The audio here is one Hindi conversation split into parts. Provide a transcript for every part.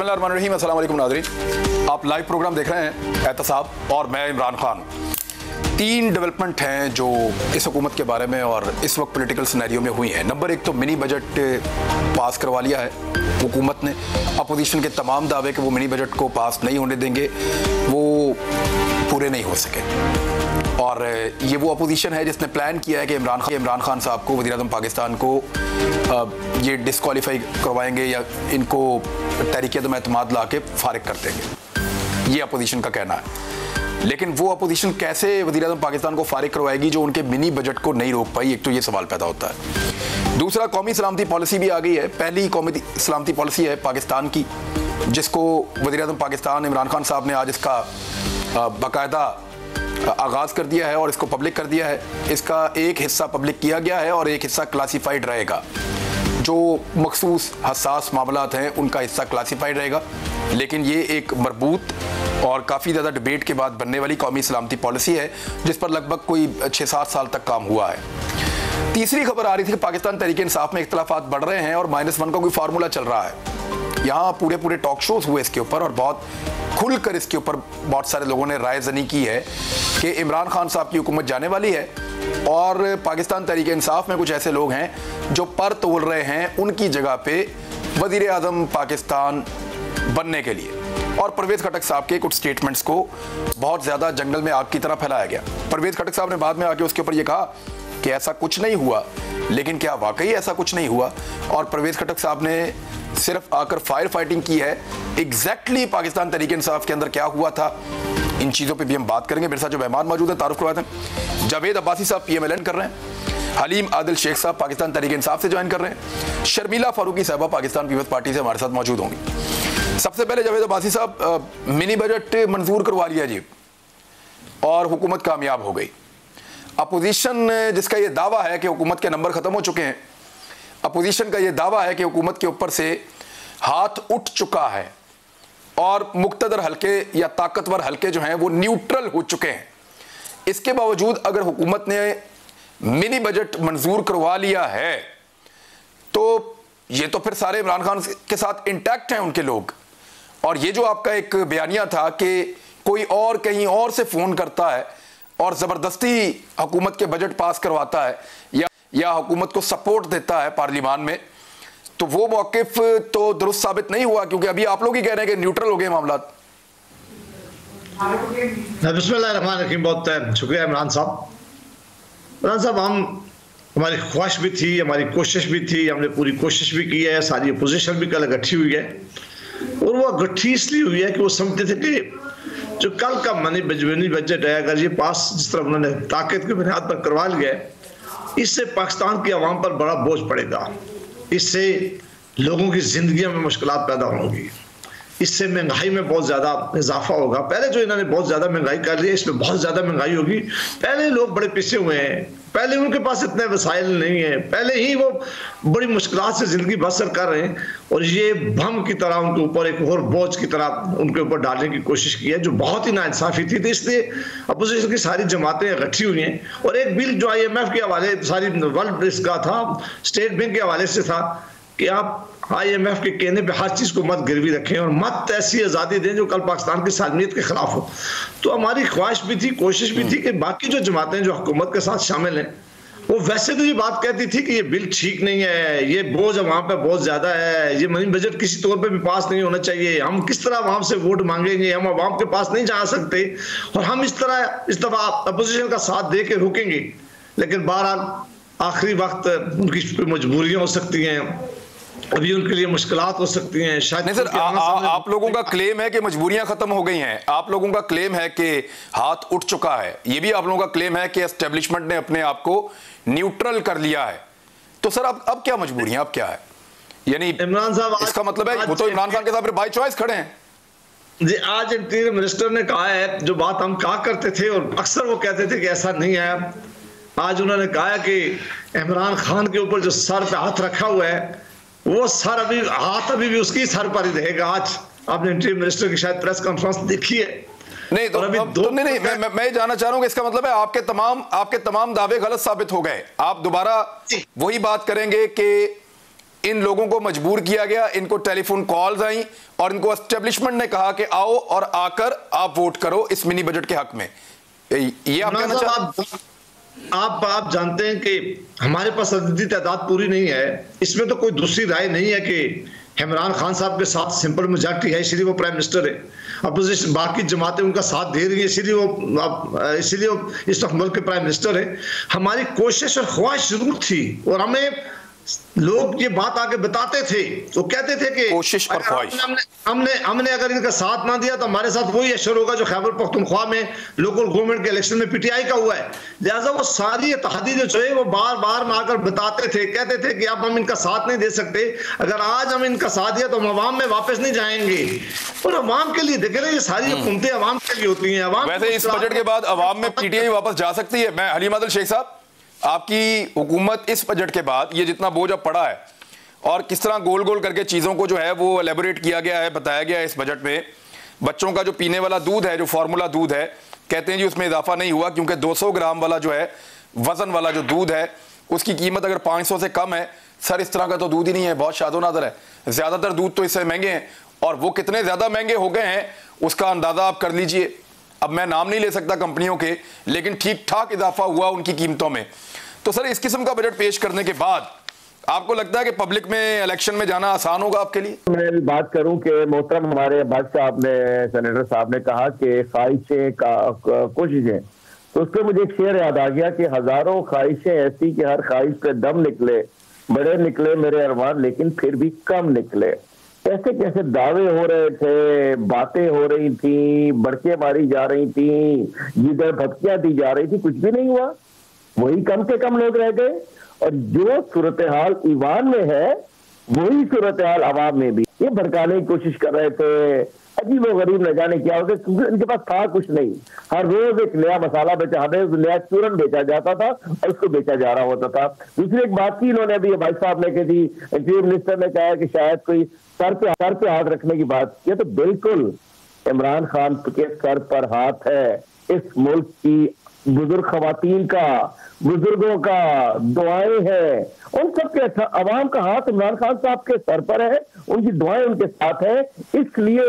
बिस्मिल्लाहिर्रहमानिर्रहीम, अस्सलाम वालेकुम नाज़रीन। आप लाइव प्रोग्राम देख रहे हैं एहतसाब और मैं इमरान खान। 3 डेवलपमेंट हैं जो इस हुकूमत के बारे में और इस वक्त पॉलिटिकल सिनेरियो में हुई हैं। नंबर 1 तो मिनी बजट पास करवा लिया है हुकूमत ने। अपोजिशन के तमाम दावे कि वो मिनी बजट को पास नहीं होने देंगे वो पूरे नहीं हो सके। और ये वो अपोजिशन है जिसने प्लान किया है कि इमरान खान साहब को, वज़ीर-ए-आज़म पाकिस्तान को ये डिस्क्वालीफाई करवाएंगे या इनको तहरीक-ए-अदम एतमाद ला के फारिग कर देंगे, ये अपोजिशन का कहना है। लेकिन वो अपोजिशन कैसे वज़ीर-ए-आज़म पाकिस्तान को फारिग करवाएगी जो उनके मिनी बजट को नहीं रोक पाई? एक तो ये सवाल पैदा होता है। दूसरा, कौमी सलामती पॉलिसी भी आ गई है। पहली कौमी सलामती पॉलिसी है पाकिस्तान की, जिसको वज़ीर-ए-आज़म पाकिस्तान इमरान खान साहब ने आज इसका बाकायदा आगाज़ कर दिया है और इसको पब्लिक कर दिया है। इसका एक हिस्सा पब्लिक किया गया है और एक हिस्सा क्लासीफाइड रहेगा। जो मखसूस हसास मामलात हैं उनका हिस्सा क्लासीफाइड रहेगा, लेकिन ये एक मरबूत और काफ़ी ज़्यादा डिबेट के बाद बनने वाली कौमी सलामती पॉलिसी है जिस पर लगभग कोई 6-7 साल तक काम हुआ है। तीसरी खबर आ रही थी कि पाकिस्तान तहरीक इंसाफ में इख्तलाफात बढ़ रहे हैं और -1 का कोई फार्मूला चल रहा है। यहाँ पूरे टॉक शोज हुए इसके ऊपर और बहुत खुलकर इसके ऊपर बहुत सारे लोगों ने राय जनी की है कि इमरान खान साहब की हुकूमत जाने वाली है और पाकिस्तान तहरीक इंसाफ में कुछ ऐसे लोग हैं जो पर तोल रहे हैं उनकी जगह पे वज़ीर-ए-आज़म पाकिस्तान बनने के लिए। और परवेज़ खटक साहब के कुछ स्टेटमेंट्स को बहुत ज़्यादा जंगल में आग की तरह फैलाया गया। परवेज़ खटक साहब ने बाद में आके उसके ऊपर ये कहा कि ऐसा कुछ नहीं हुआ, लेकिन क्या वाकई ऐसा कुछ नहीं हुआ? और परवेज़ खटक साहब ने सिर्फ आकर फायर फाइटिंग की है। एग्जैक्टली पाकिस्तान तहरीक इंसाफ के अंदर क्या हुआ था, इन चीज़ों पे भी हम बात करेंगे। मेरे साथ जो मेहमान मौजूद हैं, तारुफ करवाते हैं। जावेद अब्बासी साहब PMLN कर रहे हैं। हलीम आदिल शेख साहब पाकिस्तान तहरीक इंसाफ से ज्वाइन कर रहे हैं। शर्मिला फारूकी साहबा पाकिस्तान पीपल्स पार्टी से हमारे साथ मौजूद होंगी। सबसे पहले जावेद अब्बासी साहब, मिनी बजट मंजूर करवा लिया जी और हुकूमत कामयाब हो गई। अपोजिशन जिसका ये दावा है कि हुकूमत के नंबर ख़त्म हो चुके हैं, अपोजिशन का ये दावा है कि हुकूमत के ऊपर से हाथ उठ चुका है और मुक्तदर हल्के या ताकतवर हल्के जो हैं वो न्यूट्रल हो चुके हैं। इसके बावजूद अगर हुकूमत ने मिनी बजट मंजूर करवा लिया है तो ये तो फिर सारे इमरान खान के साथ इंटैक्ट हैं उनके लोग। और ये जो आपका एक बयानिया था कि कोई और कहीं और से फ़ोन करता है और ज़बरदस्ती हुकूमत के बजट पास करवाता है या हुकूमत को सपोर्ट देता है पार्लियामान में, तो वो मौक़िफ़ तो दुरुस्त साबित नहीं हुआ, क्योंकि अभी आप लोग ही कह रहे हैं कि न्यूट्रल हो गए मामला। बिस्मिल्लाहिर्रहमानिर्रहीम, बहुत शुक्रिया इमरान साहब। इमरान साहब, हमारी ख्वाहिश भी थी, हमारी कोशिश भी थी, हमने पूरी कोशिश भी की है, सारी अपोजिशन भी कल इकट्ठी हुई है और वो इकट्ठी इसलिए हुई है कि वो समझते थे कि जो कल का मिनी बजट है, अगर ये पास जिस तरह उन्होंने ताकत की बुनियाद पर करवा लिया है, इससे पाकिस्तान की आवाम पर बड़ा बोझ पड़ेगा। इससे लोगों की जिंदगी में मुश्किलात पैदा होंगी, इससे महंगाई में बहुत ज़्यादा इजाफा होगा। पहले जो इन्होंने बहुत ज़्यादा महंगाई कर ली है, इसमें बहुत ज़्यादा महंगाई होगी। पहले लोग बड़े पिछे हुए हैं, पहले उनके पास इतने वसाइल नहीं है, पहले ही वो बड़ी मुश्किलात से ज़िंदगी बसर कर रहे हैं और ये बम की तरह उनके ऊपर एक और बोझ की तरह उनके ऊपर डालने की कोशिश की है, जो बहुत ही नाइंसाफ़ी थी। तो इसलिए अपोजिशन की सारी जमातें इकट्ठी हुई हैं और एक बिल जो IMF के हवाले, सारी वर्ल्ड इसका था, स्टेट बैंक के हवाले से था कि आप IMF के कहने पे हर चीज़ को मत गिरवी रखें और मत ऐसी आज़ादी दें जो कल पाकिस्तान की सालमियत के खिलाफ हो। तो हमारी ख्वाहिश भी थी, कोशिश भी थी कि बाकी जो जमातें जो हुकूमत के साथ शामिल हैं वो वैसे तो ये बात कहती थी कि ये बिल ठीक नहीं है, ये बोझ वहाँ पे बहुत ज़्यादा है, ये मनी बजट किसी तौर पे भी पास नहीं होना चाहिए, हम किस तरह वहाँ से वोट मांगेंगे, हम अवाम के पास नहीं जा सकते और हम इस दफ़ा अपोजिशन का साथ दे के रुकेंगे। लेकिन बहरहाल आखिरी वक्त उनकी मजबूरियाँ हो सकती हैं, अभी उनके लिए मुश्किलात हो सकती हैं। शायद नहीं सर, आप लोगों का क्लेम है कि मजबूरियां खत्म हो गई हैं, आप लोगों का क्लेम है कि हाथ उठ चुका है, ये भी आप लोगों का क्लेम है कि एस्टेब्लिशमेंट ने अपने आप को न्यूट्रल कर लिया है। तो सर अब क्या मजबूरियां, अब क्या है? यानी इमरान साहब, इसका मतलब है वो तो इमरान खान के साथ बाय चॉइस खड़े हैं जी। आज इंटीरियर मिनिस्टर ने कहा है जो बात हम कहा करते थे और अक्सर वो कहते थे कि ऐसा नहीं है, आज उन्होंने कहा कि इमरान खान के ऊपर जो सर पे हाथ रखा हुआ है वो सर अभी भी उसकी सर पर ही रहेगा। आज आपने इंटीरियर मिनिस्टर की शायद प्रेस कॉन्फ्रेंस देखी है। नहीं तो अभी नहीं, मैं जानना चाह रहा हूं कि इसका मतलब है आपके तमाम दावे गलत साबित हो गए। आप दोबारा वही बात करेंगे कि इन लोगों को मजबूर किया गया, इनको टेलीफोन कॉल्स आई और इनको एस्टेब्लिशमेंट ने कहा कि आओ और आकर आप वोट करो इस मिनी बजट के हक में। ये आप कहना चाहते हैं? आप जानते हैं कि हमारे पास अददी तादाद पूरी नहीं है, इसमें तो कोई दूसरी राय नहीं है कि इमरान खान साहब के साथ सिंपल मेजॉरिटी है, इसीलिए वो प्राइम मिनिस्टर है। अपोजिशन बाकी जमातें उनका साथ दे रही है, इसीलिए वो इस वक्त मुल्क के प्राइम मिनिस्टर है। हमारी कोशिश और ख्वाहिश जरूर थी और हमें लोग ये बात आगे बताते थे, वो कहते थे कि कोशिश और ख्वाहिश, हमने अगर इनका साथ ना दिया तो हमारे साथ वही असर होगा जो खैबर पख्तूनख्वा में लोकल गवर्नमेंट के इलेक्शन में पीटीआई का हुआ है। लिहाजा वो सारी इत्तेहादी जो है वो बार बार आकर बताते थे, कहते थे कि अब हम इनका साथ नहीं दे सकते, अगर आज हम इनका साथ दिया तो हम अवाम में वापस नहीं जाएंगे। और अवाम के लिए देखे ना, ये सारी हुकूमतें अवाम के लिए होती हैं। वैसे इस बजट के बाद अवाम में पीटीआई वापस जा सकती है? मैं हलीम आदिल शेख साहब, आपकी हुकूमत इस बजट के बाद ये जितना बोझ अब पड़ा है और किस तरह गोल गोल करके चीज़ों को जो है वो एलेबोरेट किया गया है, बताया गया है इस बजट में, बच्चों का जो पीने वाला दूध है, जो फार्मूला दूध है, कहते हैं जी उसमें इजाफा नहीं हुआ क्योंकि 200 ग्राम वाला जो है वजन वाला जो दूध है उसकी कीमत अगर 500 से कम है। सर इस तरह का तो दूध ही नहीं है, बहुत शादो नादर है। ज़्यादातर दूध तो इससे महंगे हैं और वो कितने ज़्यादा महंगे हो गए हैं उसका अंदाज़ा आप कर लीजिए। अब मैं नाम नहीं ले सकता कंपनियों के, लेकिन ठीक ठाक इजाफा हुआ उनकी कीमतों में। तो सर इस किस्म का बजट पेश करने के बाद आपको लगता है कि पब्लिक में इलेक्शन में जाना आसान होगा आपके लिए? मैं भी बात करूं कि मोहतरम हमारे अब्बास साहब ने, सेनेटर साहब ने कहा कि ख्वाहिशें कोशिशें, तो उस पर मुझे एक शेर याद आ गया कि हजारों ख्वाहिशें ऐसी कि हर ख्वाहिश पे दम निकले, बड़े निकले मेरे अरमान लेकिन फिर भी कम निकले। कैसे कैसे दावे हो रहे थे, बातें हो रही थी, बड़के मारी जा रही थी, जिधर भटकियां दी जा रही थी, कुछ भी नहीं हुआ। वही कम से कम लोग रह गए और जो सूरत हाल ईवान में है वही सूरत हाल अवाम में भी। ये भड़काने की कोशिश कर रहे थे, अजीब व गरीब न जाने क्या होगा, क्योंकि इनके पास था कुछ नहीं। हर रोज एक नया मसाला बेचा, हमें नया चूरन बेचा जाता था और उसको बेचा जा रहा होता था। दूसरी एक बात की इन्होंने अभी भाई साहब ने कही थी, चीफ मिनिस्टर ने कहा कि शायद कोई सर पे हाथ रखने की बात, ये तो बिल्कुल इमरान खान के सर पर हाथ है। इस मुल्क की बुजुर्ग खवातीन का, बुजुर्गों का दुआएं हैं, उन सबके अवाम का हाथ इमरान खान साहब के सर पर है, उनकी दुआएं उनके साथ है। इसलिए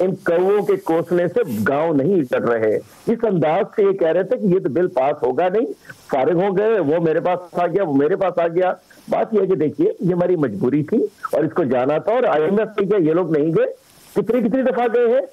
इन कौओं के कोसने से गांव नहीं डर रहे। इस अंदाज से ये कह रहे थे कि ये तो बिल पास होगा नहीं, फारिग हो गए, वो मेरे पास आ गया, वो मेरे पास आ गया। बात यह है कि देखिए ये हमारी मजबूरी थी और इसको जाना था, और IMF में क्या ये लोग नहीं गए? कितनी दफा गए हैं?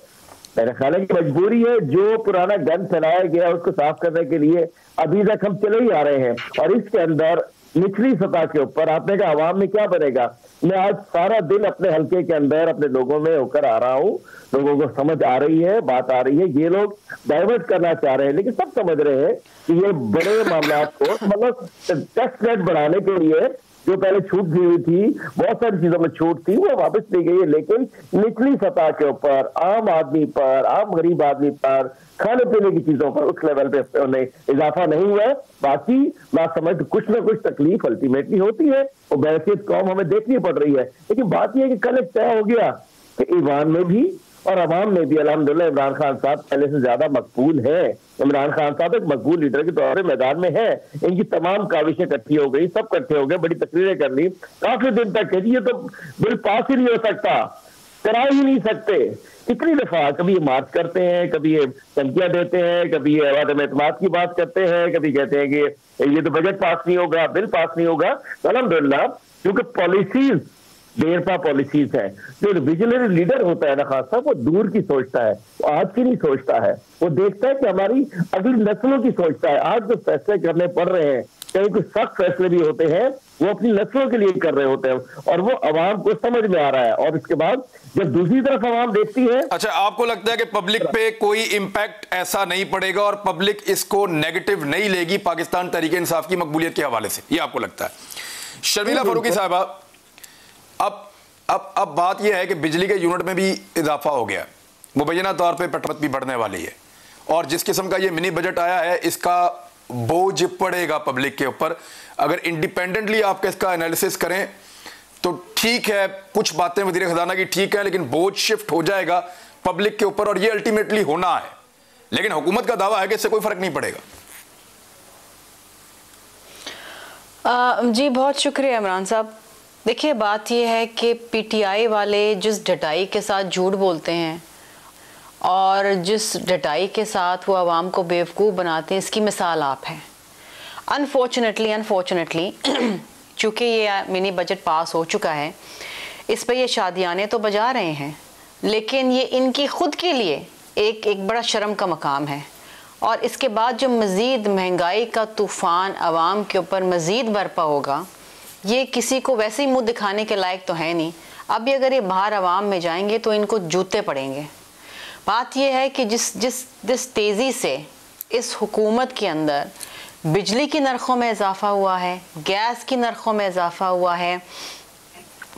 मेरा ख्याल है कि मजबूरी है, जो पुराना गन फैलाया गया उसको साफ करने के लिए अभी तक हम चले ही आ रहे हैं। और इसके अंदर निचली सतह के ऊपर आपने कहा आवाम में क्या बनेगा। मैं आज सारा दिन अपने हल्के के अंदर अपने लोगों में होकर आ रहा हूँ, लोगों को समझ आ रही है, बात आ रही है। ये लोग डाइवर्ट करना चाह रहे हैं, लेकिन सब समझ रहे हैं कि ये बड़े मामला को, मतलब टैक्स रेट बढ़ाने के लिए जो पहले छूट दी हुई थी, बहुत सारी चीजों में छूट थी, वो वापस ली गई है। लेकिन निचली सतह के ऊपर आम आदमी पर, आम गरीब आदमी पर, खाने पीने की चीजों पर उस लेवल पे इजाफा नहीं हुआ। बाकी मैं समझ कुछ ना कुछ तकलीफ अल्टीमेटली होती है, वो बैसियत कौम हमें देखनी पड़ रही है। लेकिन बात यह है कि कल एक तय हो गया कि ईवान में भी और अवाम में भी अल्हम्दुलिल्लाह इमरान खान साहब पहले से ज्यादा मकबूल है। इमरान खान साहब एक मकबूल लीडर के तौर पर मैदान में है। इनकी तमाम काविशें इकट्ठी हो गई, सब इकट्ठे हो गए, बड़ी तकरीरें कर ली, काफी दिन तक ये तो बिल पास ही नहीं हो सकता, करा ही नहीं सकते। कितनी दफा कभी ये मार्च करते हैं, कभी ये धमकियां देते हैं, कभी ये अदम एतमाद की बात करते हैं, कभी कहते हैं कि ये तो बजट पास नहीं होगा, बिल पास नहीं होगा। अल्हम्दुलिल्लाह क्योंकि पॉलिसीज देरपा पॉलिसीज है। जो विजनरी लीडर होता है ना खास साहब, वो दूर की सोचता है, वो आज की नहीं सोचता है, वो देखता है कि हमारी अगली नस्लों की सोचता है। आज जो फैसले करने पड़ रहे हैं, कहीं कुछ सख्त फैसले भी होते हैं, वो अपनी नस्लों के लिए कर रहे होते हैं और वो अवाम को समझ में आ रहा है। और इसके बाद जब दूसरी तरफ अवाम देखती है, अच्छा आपको लगता है कि पब्लिक पे कोई इंपैक्ट ऐसा नहीं पड़ेगा और पब्लिक इसको नेगेटिव नहीं लेगी पाकिस्तान तहरीक इंसाफ की मकबूलियत के हवाले से, ये आपको लगता है? शर्मिला फारूकी साहबा, अब बात यह है कि बिजली के यूनिट में भी इजाफा हो गया, मुबैना तौर पे पेट्रोल भी बढ़ने वाली है, और जिस किस्म का ये मिनी बजट आया है इसका बोझ पड़ेगा पब्लिक के ऊपर। अगर इंडिपेंडेंटली आप इसका एनालिसिस करें तो ठीक है, कुछ बातें वज़ीर ख़ज़ाना की ठीक है, लेकिन बोझ शिफ्ट हो जाएगा पब्लिक के ऊपर और ये अल्टीमेटली होना है। लेकिन हुकूमत का दावा है कि इससे कोई फर्क नहीं पड़ेगा। जी बहुत शुक्रिया इमरान साहब। देखिए, बात यह है कि पीटीआई वाले जिस डटाई के साथ झूठ बोलते हैं और जिस डटाई के साथ वो आवाम को बेवकूफ़ बनाते हैं, इसकी मिसाल आप हैं। अनफॉर्चुनेटली चूँकि ये मिनी बजट पास हो चुका है, इस पर ये शादियाने तो बजा रहे हैं, लेकिन ये इनकी खुद के लिए एक बड़ा शर्म का मकाम है। और इसके बाद जो मज़ीद महंगाई का तूफ़ान आवाम के ऊपर मज़ीद बरपा होगा, ये किसी को वैसे ही मुँह दिखाने के लायक तो है नहीं। अब अगर ये बाहर आवाम में जाएंगे तो इनको जूते पड़ेंगे। बात यह है कि जिस तेज़ी से इस हुकूमत के अंदर बिजली की नरखों में इजाफा हुआ है, गैस की नरखों में इजाफा हुआ है,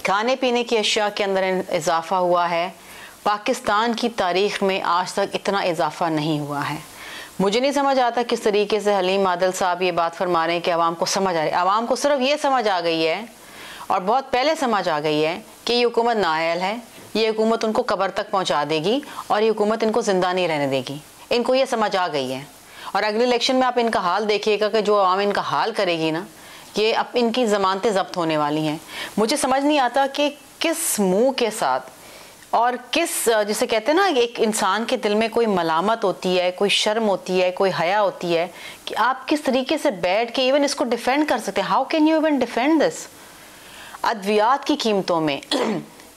खाने पीने की अशिया के अंदर इजाफा हुआ है, पाकिस्तान की तारीख़ में आज तक इतना इजाफा नहीं हुआ है। मुझे नहीं समझ आता किस तरीके से हलीम आदिल साहब ये बात फरमा रहे हैं कि आवाम को समझ आ रही है। आवाम को सिर्फ ये समझ आ गई है, और बहुत पहले समझ आ गई है, कि ये हुकूमत नाअहल है, ये हुकूमत उनको कब्र तक पहुंचा देगी और ये हुकूमत इनको ज़िंदा नहीं रहने देगी। इनको ये समझ आ गई है। और अगले इलेक्शन में आप इनका हाल देखिएगा कि जो आवाम इनका हाल करेगी ना, ये अब इनकी ज़मानतें ज़ब्त होने वाली हैं। मुझे समझ नहीं आता कि किस मुँह के साथ और किस, जिसे कहते हैं ना, एक इंसान के दिल में कोई मलामत होती है, कोई शर्म होती है, कोई हया होती है, कि आप किस तरीके से बैठ के इवन इसको डिफेंड कर सकते हैं। How can you even defend this? अद्वियात की कीमतों में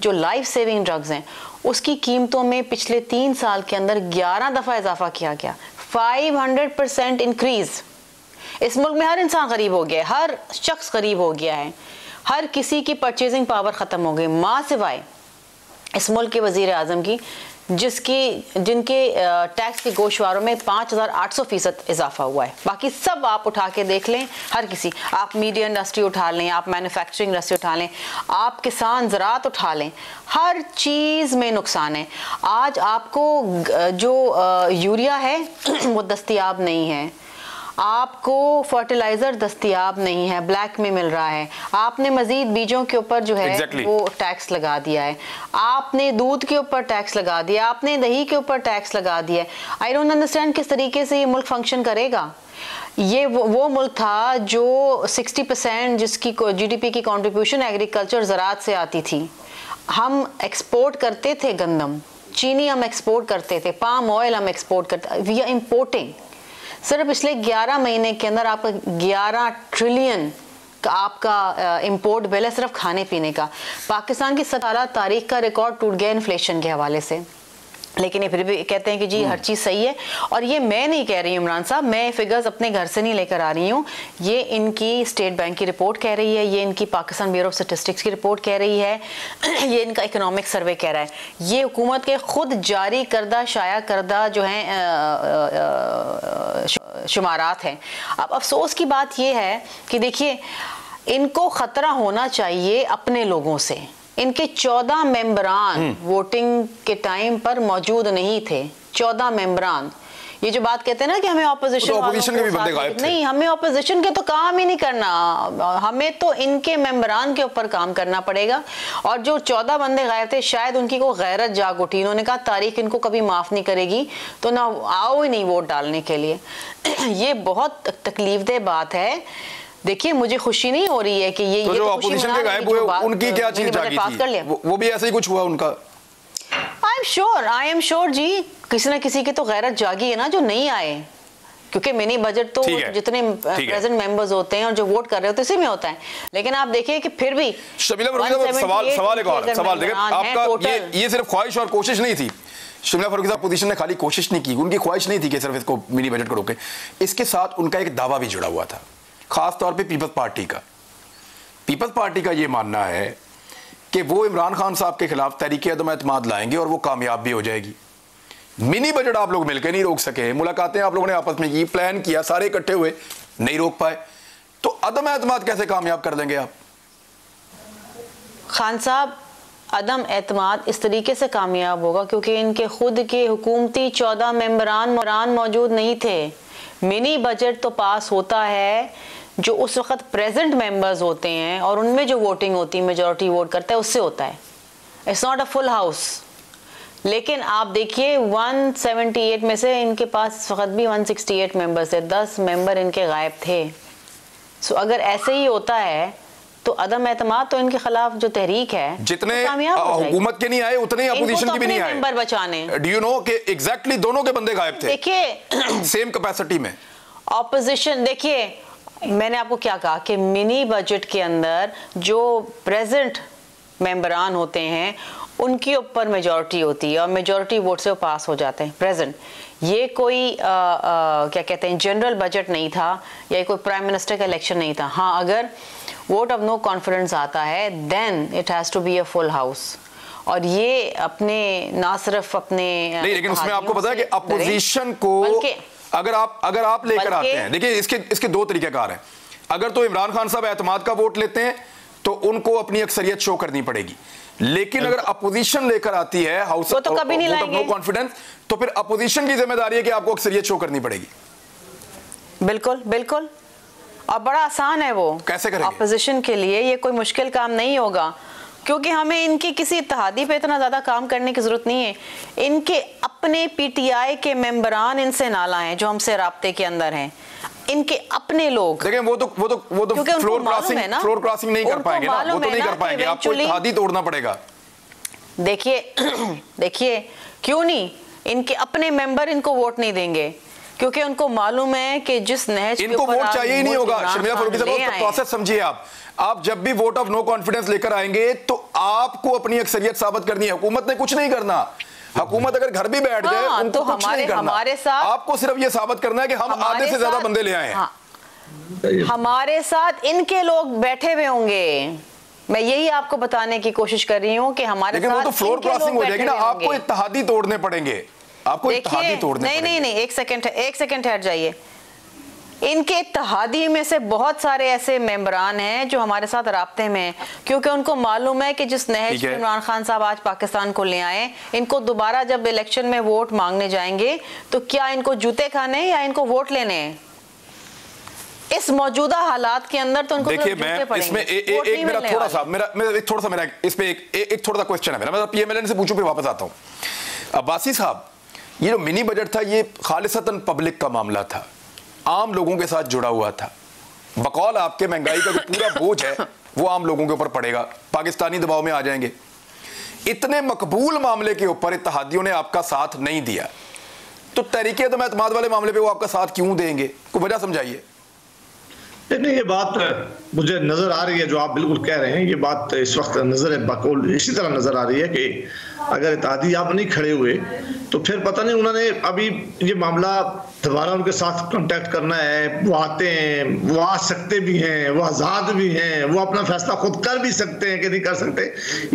जो लाइफ सेविंग ड्रग्स हैं, उसकी कीमतों में पिछले 3 साल के अंदर 11 दफ़ा इजाफा किया गया। 500% इंक्रीज़। इस मुल्क में हर इंसान गरीब हो गया है, हर शख्स गरीब हो गया है, हर किसी की परचेजिंग पावर ख़त्म हो गई, माँ सिवाय इस मुल्क के वज़ीर आज़म की, जिनके टैक्स के गोशवारों में 5800% इजाफा हुआ है। बाकी सब आप उठा के देख लें, हर किसी, आप मीडिया इंडस्ट्री उठा लें, आप मैन्युफैक्चरिंग इंडस्ट्री उठा लें, आप किसान ज़राअत उठा लें, हर चीज़ में नुकसान है। आज आपको जो यूरिया है वो दस्तयाब नहीं है, आपको फर्टिलाइज़र दस्तयाब नहीं है, ब्लैक में मिल रहा है, आपने मज़ीद बीजों के ऊपर जो है वो टैक्स लगा दिया है, आपने दूध के ऊपर टैक्स लगा दिया, आपने दही के ऊपर टैक्स लगा दिया है। आई डोंट अंडरस्टैंड किस तरीके से ये मुल्क फंक्शन करेगा। ये वो मुल्क था जो 60% जिसकी GDP की कंट्रीब्यूशन एग्रीकल्चर ज़राअत से आती थी। हम एक्सपोर्ट करते थे गंदम, चीनी हम एक्सपोर्ट करते थे, पाम ऑयल हम एक्सपोर्ट करते, वी आर इम्पोर्टिंग। सिर्फ पिछले 11 महीने के अंदर आपका 11 ट्रिलियन का आपका इंपोर्ट बिल है, सिर्फ खाने पीने का। पाकिस्तान की 17 तारीख का रिकॉर्ड टूट गया इन्फ्लेशन के हवाले से, लेकिन ये फिर भी कहते हैं कि जी हर चीज़ सही है। और ये मैं नहीं कह रही हूँ इमरान साहब, मैं फिगर्स अपने घर से नहीं लेकर आ रही हूँ, ये इनकी स्टेट बैंक की रिपोर्ट कह रही है, ये इनकी पाकिस्तान ब्यूरो ऑफ स्टैटिस्टिक्स की रिपोर्ट कह रही है, ये इनका इकोनॉमिक सर्वे कह रहा है, ये हुकूमत के खुद जारी करदा शाया करदा जो हैं शुमारात हैं। अब अफसोस की बात ये है कि देखिए, इनको ख़तरा होना चाहिए अपने लोगों से। इनके 14 मेंबरान वोटिंग के टाइम पर मौजूद नहीं थे। 14 मेंबरान, ये जो बात कहते हैं ना कि हमें ऑपोजिशन के भी बंदे गायब थे। नहीं, हमें ऑपोजिशन के तो काम ही नहीं करना, हमें तो इनके मेंबरान के ऊपर काम करना पड़ेगा। और जो 14 बंदे गायब थे, शायद उनकी को गैरत जाग उठी, इन्होंने कहा तारीख इनको कभी माफ़ नहीं करेगी, तो ना आओ ही नहीं वोट डालने के लिए। ये बहुत तकलीफदेह बात है। देखिए, मुझे खुशी नहीं हो रही है कि ये जो अपोजिशन के गायब हुए उनकी क्या चीज जागी थी, वो भी ऐसे ही कुछ हुआ उनका। आई एम श्योर जी, किसी ना किसी की तो गैरत जागी है ना, जो नहीं आए, क्योंकि मिनी बजट तो जितने प्रेजेंट मेंबर्स होते हैं और जो वोट कर रहे होते हैं, इसी में होता है। लेकिन आप देखिए कि फिर भी शमीला सवाल एक और सवाल देखिए आपका, ये सिर्फ ख्वाहिश और कोशिश नहीं थी। शमीला फरूकी साहब अपोजिशन ने खाली कोशिश नहीं की, उनकी ख्वाहिश नहीं थी कि सिर्फ इसको मिनी बजट को रोके, इसके साथ उनका एक दावा भी जुड़ा हुआ था, खास तौर पे पीपल्स पार्टी का ये मानना है कि वो इमरान खान साहब के खिलाफ तहरीक अदम एतमाद लाएंगे और वो कामयाब भी हो जाएगी। मिनी बजट आप लोग मिलकर नहीं रोक सके, मुलाकातें आप लोगों ने आपस में की, प्लान किया, सारे इकट्ठे हुए, नहीं रोक पाए, तो अदम एतमाद कैसे कामयाब कर देंगे आप? खान साहब, अदम एतमाद इस तरीके से कामयाब होगा क्योंकि इनके खुद के हुकूमती 14 मेंबरान मौजूद नहीं थे। मिनी बजट तो पास होता है जो उस वक्त प्रेजेंट मेंबर्स होते हैं और उनमें जो वोटिंग होती है, मेजॉरिटी वोट करता है, उससे होता है। It's not a full house. लेकिन आप देखिए 178 में से इनके पास इस वक्त भी 168 मेंबर्स थे, 10 मेंबर इनके गायब थे। सो अगर ऐसे ही होता है तो अदम एतमाद तो इनके खिलाफ जो तहरीक है, जितने हुकूमत के नहीं आए उतने ही अपोजिशन के भी नहीं आए मेंबर बचाने। डू यू नो कि एग्जैक्टली दोनों के बंदे गायब थे, देखिए सेम कैपेसिटी में ऑपोजिशन। देखिए मैंने आपको क्या कहा कि मिनी बजट के अंदर जो प्रेजेंट मेंबरान होते हैं उनके ऊपर मेजॉरिटी होती है और मेजॉरिटी वोट से वो पास हो जाते हैं प्रेजेंट। ये कोई क्या कहते हैं जनरल बजट नहीं था या कोई प्राइम मिनिस्टर का इलेक्शन नहीं था। हाँ, अगर वोट ऑफ नो कॉन्फिडेंस आता है then it has to be a full house. और ये अपने ना सिर्फ अपने नहीं, लेकिन उसमें आपको पता है कि अपोजिशन को अगर आप लेकर आते हैं, देखिए इसके दो तरीकेकार हैं। अगर तो इमरान खान साहब एतमाद का वोट लेते हैं तो उनको अपनी अक्सरियत शो करनी पड़ेगी, लेकिन अगर अपोजिशन लेकर आती है हाउस तो कभी नहीं लाएंगे नो कॉन्फिडेंस, तो फिर अपोजिशन की जिम्मेदारी है कि आपको अक्सरियत शो करनी पड़ेगी। बिल्कुल बिल्कुल, और बड़ा आसान है वो। कैसे करेंगे? अपोजिशन के लिए ये कोई मुश्किल काम नहीं होगा, क्योंकि हमें इनकी किसी इत्तेहादी पे इतना ज्यादा काम करने की जरूरत नहीं है। इनके अपने पीटीआई के मेंबरान इनसे ना लाएं जो हमसे राब्ते के अंदर हैं, इनके अपने लोग। लेकिन वो तो फ्लोर क्रॉसिंग नहीं कर पाएंगे ना, वो तो नहीं कर पाएंगे, आपको इत्तेहादी तोड़ना पड़ेगा। देखिए क्यों नहीं, इनके अपने मेंबर इनको वोट नहीं देंगे क्योंकि उनको मालूम है कि जिस नहज इनको वोट चाहिए ही नहीं होगा। शर्मिला फारूकी साहब, प्रोसेस समझिए आप जब भी वोट ऑफ नो कॉन्फिडेंस लेकर आएंगे तो आपको अपनी अक्सरियत साबित करनी है। हुकूमत ने कुछ नहीं करना। हुकूमत अगर घर भी बैठ जाए उनको तो कुछ नहीं करना। हमारे साथ आपको सिर्फ ये साबित करना है कि हम आधे से ज्यादा बंदे ले आए हैं। हमारे साथ इनके लोग बैठे हुए होंगे। मैं यही आपको बताने की कोशिश कर रही हूँ कि हमारे साथ, वो तो फ्लोर क्रॉसिंग हो जाएगी ना, आपको इत्तेहादी तोड़ने पड़ेंगे, आपको इत्तेहादी तोड़ने पड़ेंगे। नहीं, एक सेकंड ठहर जाइए। इनके इत्तेहादी में से बहुत सारे ऐसे मेंबरान हैं जो हमारे साथ राब्ते में हैं, क्योंकि उनको मालूम है कि जिस नहज इमरान खान साहब आज पाकिस्तान को ले आए, इनको दोबारा जब इलेक्शन में वोट मांगने जाएंगे तो क्या इनको जूते खाने या इनको वोट लेने हैं। इस मौजूदा हालात के अंदर तो उनको देखिए, मैं इसमें एक मेरा थोड़ा सा इस पे एक थोड़ा सा क्वेश्चन है मेरा, मैं पीएमएलएन से पूछूं फिर वापस आता हूं। अब्बासी साहब, ये जो मिनी बजट था ये खालिसतन पब्लिक का मामला था, आम लोगों के साथ जुड़ा हुआ था। बकौल आपके महंगाई का जो पूरा बोझ है वो आम लोगों के ऊपर पड़ेगा, पाकिस्तानी दबाव में आ जाएंगे। इतने मकबूल मामले के ऊपर इत्तेहादियों ने आपका साथ नहीं दिया, तो तहरीक एतमाद वाले मामले पे वो आपका साथ क्यों देंगे? कोई वजह समझाइए। नहीं, ये बात मुझे नजर आ रही है जो आप बिल्कुल कह रहे हैं, ये बात इस वक्त नजर है, बकौल इसी तरह नजर आ रही है कि अगर इत्तेहादी आप नहीं खड़े हुए तो फिर पता नहीं उन्होंने अभी ये मामला दोबारा उनके साथ कांटेक्ट करना है। वो आते हैं, वो आ सकते भी हैं, वो आज़ाद भी हैं, वो अपना फैसला खुद कर भी सकते हैं कि नहीं कर सकते।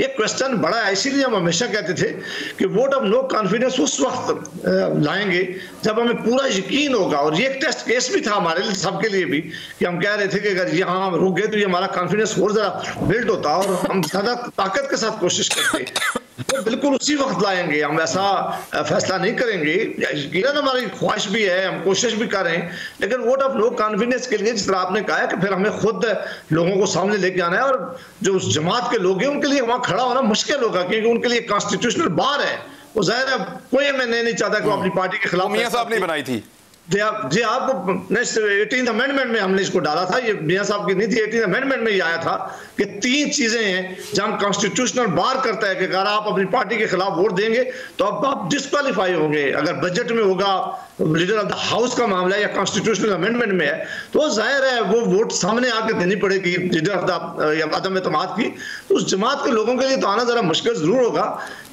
ये क्वेश्चन बड़ा है, इसीलिए हम हमेशा कहते थे कि वोट ऑफ नो कॉन्फिडेंस उस वक्त लाएंगे जब हमें पूरा यकीन होगा। और ये एक टेस्ट केस भी था हमारे लिए, सबके लिए भी, कि हम कह रहे थे कि अगर यहाँ हम रुक गए तो ये हमारा कॉन्फिडेंस और ज़रा बिल्ड होता और हम ज़्यादा ताकत के साथ कोशिश करते। तो बिल्कुल उसी वक्त लाएंगे, हम ऐसा फैसला नहीं करेंगे। यकीनन हमारी ख्वाहिश भी है, हम कोशिश भी कर रहे हैं, लेकिन वोट ऑफ नो कॉन्फिडेंस के लिए जिस तरह आपने कहा है कि फिर हमें खुद लोगों को सामने लेके आना है, और जो उस जमात के लोग हैं उनके लिए वहां खड़ा होना मुश्किल होगा, क्योंकि उनके लिए कॉन्स्टिट्यूशनल बार है। वो जाहिर है कोई मैं नहीं चाहता कि वो अपनी पार्टी के खिलाफ। मियां साहब ने बनाई थी जी, आप 18th अमेंडमेंट में हमने इसको डाला था, ये मियां साहब की नहीं थी, 18th अमेंडमेंट में ये आया था कि 3 चीजें हैं जहां हम कॉन्स्टिट्यूशनल बार करता है कि अगर आप अपनी पार्टी के खिलाफ वोट देंगे तो अब आप डिस्क्वालीफाई होंगे। अगर बजट में होगा, लीडर ऑफ द हाउस का मामला या कॉन्स्टिट्यूशनल अमेंडमेंट में है, तो जाहिर है वो वोट सामने आके देनी पड़ेगी लीडर ऑफ द अदम एतमाद की। तो उस जमात के लोगों के लिए तो आना जरा मुश्किल जरूर होगा।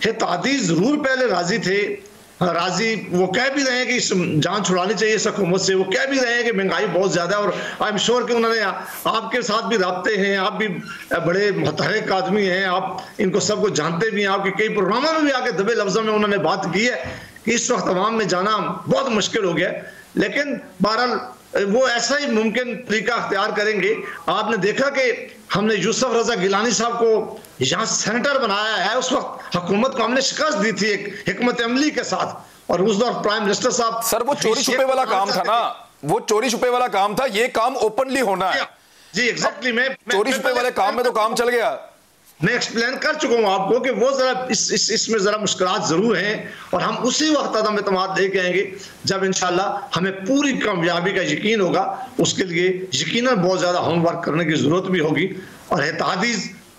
इत्तेहादी जरूर पहले राजी थे, वो कह भी रहे हैं कि जान छुड़ानी चाहिए इस हुकूमत से, वो कह भी रहे हैं कि महंगाई बहुत ज्यादा है, और आई एम श्योर कि उन्होंने आपके साथ भी राब्ते हैं, आप भी बड़े मुतहरिक आदमी हैं, आप इनको सबको जानते भी हैं, आपके कई प्रोग्रामों में भी आके दबे लफ्जों में उन्होंने बात की है कि इस वक्त अवाम में जाना बहुत मुश्किल हो गया। लेकिन बहरहाल वो ऐसा ही मुमकिन तरीका अख्तियार करेंगे। आपने देखा कि हमने यूसुफ रजा गिलानी साहब को यहाँ सेनेटर बनाया है, उस वक्त हुकूमत को हमने शिकस्त दी थी एक हिकमत अमली के साथ, और उस दौर प्राइम मिनिस्टर साहब। सर वो चोरी छुपे वाला काम था ना, वो चोरी छुपे वाला काम था, ये काम ओपनली होना है। जी एग्जैक्टली, मैं चोरी छुपे वाले काम में तो काम चल गया। मैं एक्सप्लेन कर चुका हूं आपको कि वो जरा इसमें जरा मुश्किलात जरूर हैं, और हम उसी वक्त अदम एतमाद लेके आएंगे जब इंशाल्लाह हमें पूरी कामयाबी का यकीन होगा। उसके लिए यकीनन बहुत ज्यादा होमवर्क करने की जरूरत भी होगी। और इत्तेहादी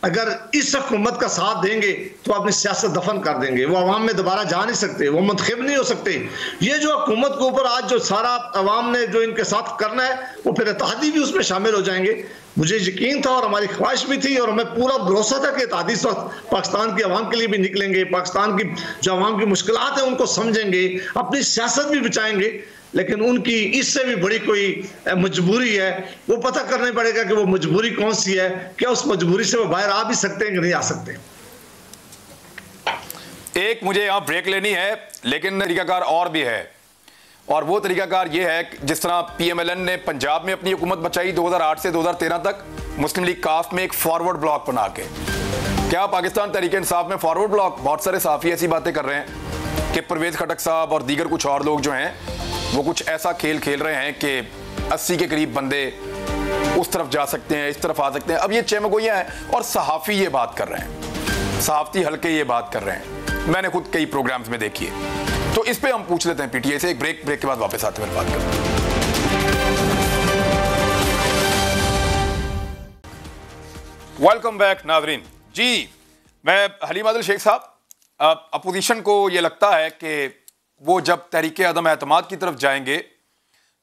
अगर इस हुकूमत का साथ देंगे तो अपनी सियासत दफन कर देंगे, वो अवाम में दोबारा जा नहीं सकते, वो मुंतखब नहीं हो सकते। ये जो हुकूमत के ऊपर आज जो सारा अवाम ने जो इनके साथ करना है, वो फिर इत्तेहादी भी उसमें शामिल हो जाएंगे। मुझे यकीन था और हमारी ख्वाहिश भी थी और हमें पूरा भरोसा था कि इत्तेहादी इस वक्त पाकिस्तान की अवाम के लिए भी निकलेंगे, पाकिस्तान की जो अवाम की मुश्किलात हैं उनको समझेंगे, अपनी सियासत भी बचाएंगे। लेकिन उनकी इससे भी बड़ी कोई मजबूरी है, वो पता करना पड़ेगा कि वो मजबूरी कौन सी है, क्या उस मजबूरी से वो बाहर आ भी सकते हैं कि नहीं आ सकते। एक मुझे यहाँ ब्रेक लेनी है, लेकिन तरीकाकार और भी है, और वो तरीकाकार ये है जिस तरह PMLN ने पंजाब में अपनी हुकूमत बचाई 2008 से 2013 तक, मुस्लिम लीग काफ में एक फॉरवर्ड ब्लॉक बना के। क्या पाकिस्तान तहरीक इंसाफ में फॉरवर्ड ब्लॉक? बहुत सारे साफी ऐसी बातें कर रहे हैं कि परवेज खटक साहब और दीगर कुछ और लोग जो हैं वो कुछ ऐसा खेल खेल रहे हैं कि 80 के करीब बंदे उस तरफ जा सकते हैं, इस तरफ आ सकते हैं। अब ये चेमगोइयां हैं और सहाफ़ी ये बात कर रहे हैं, सहाफ़ती हल्के ये बात कर रहे हैं, मैंने खुद कई प्रोग्राम्स में देखी है। तो इस पे हम पूछ लेते हैं PTI से। एक ब्रेक के बाद वापस आते हैं, बात करते हैं। वेलकम बैक नाज़रीन जी। मैं हलीम आदिल शेख साहब, अपोजिशन को ये लगता है कि वो जब तहरीक अदम एतमाद की तरफ जाएंगे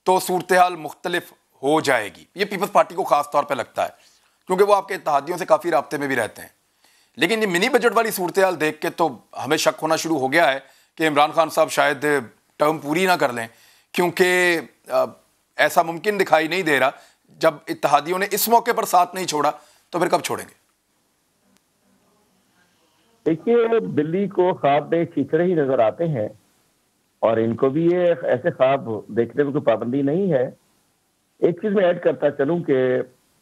तो सूरत हाल मुख्तलिफ हो जाएगी। ये पीपल्स पार्टी को खास तौर पे लगता है क्योंकि वो आपके इत्तेहादियों से काफ़ी राब्ते में भी रहते हैं। लेकिन ये मिनी बजट वाली सूरत हाल देख के तो हमें शक होना शुरू हो गया है कि इमरान खान साहब शायद टर्म पूरी ना कर लें, क्योंकि ऐसा मुमकिन दिखाई नहीं दे रहा। जब इत्तेहादियों ने इस मौके पर साथ नहीं छोड़ा तो फिर कब छोड़ेंगे? देखिए, बिल्ली को ख्वाब में चीचड़े ही नजर आते हैं और इनको भी ये ऐसे ख्वाब देखने में कोई पाबंदी नहीं है। एक चीज मैं ऐड करता चलूं कि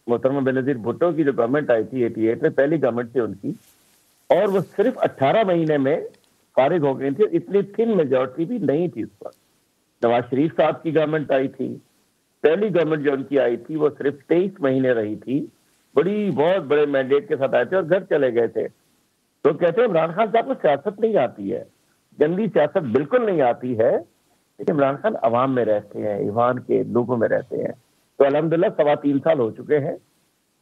मोहतरमा बेनजीर भुट्टो की जो गवर्नमेंट आई थी 88 में, पहली गवर्नमेंट थी उनकी, और वो सिर्फ 18 महीने में फारिग हो गई थी। इतनी थिन मेजॉरिटी भी नहीं थी उस वक्त। नवाज शरीफ साहब की गवर्नमेंट आई थी, पहली गवर्नमेंट जो उनकी आई थी वो सिर्फ 23 महीने रही थी, बहुत बड़े मैंडेट के साथ आए थे और घर चले गए थे। तो कहते हैं इमरान खान साहब को सियासत नहीं आती है, गंदी सियासत बिल्कुल नहीं आती है, लेकिन इमरान खान अवाम में रहते हैं, ईवान के लोगों में रहते हैं। तो अल्हम्दुलिल्लाह 3.25 साल हो चुके हैं,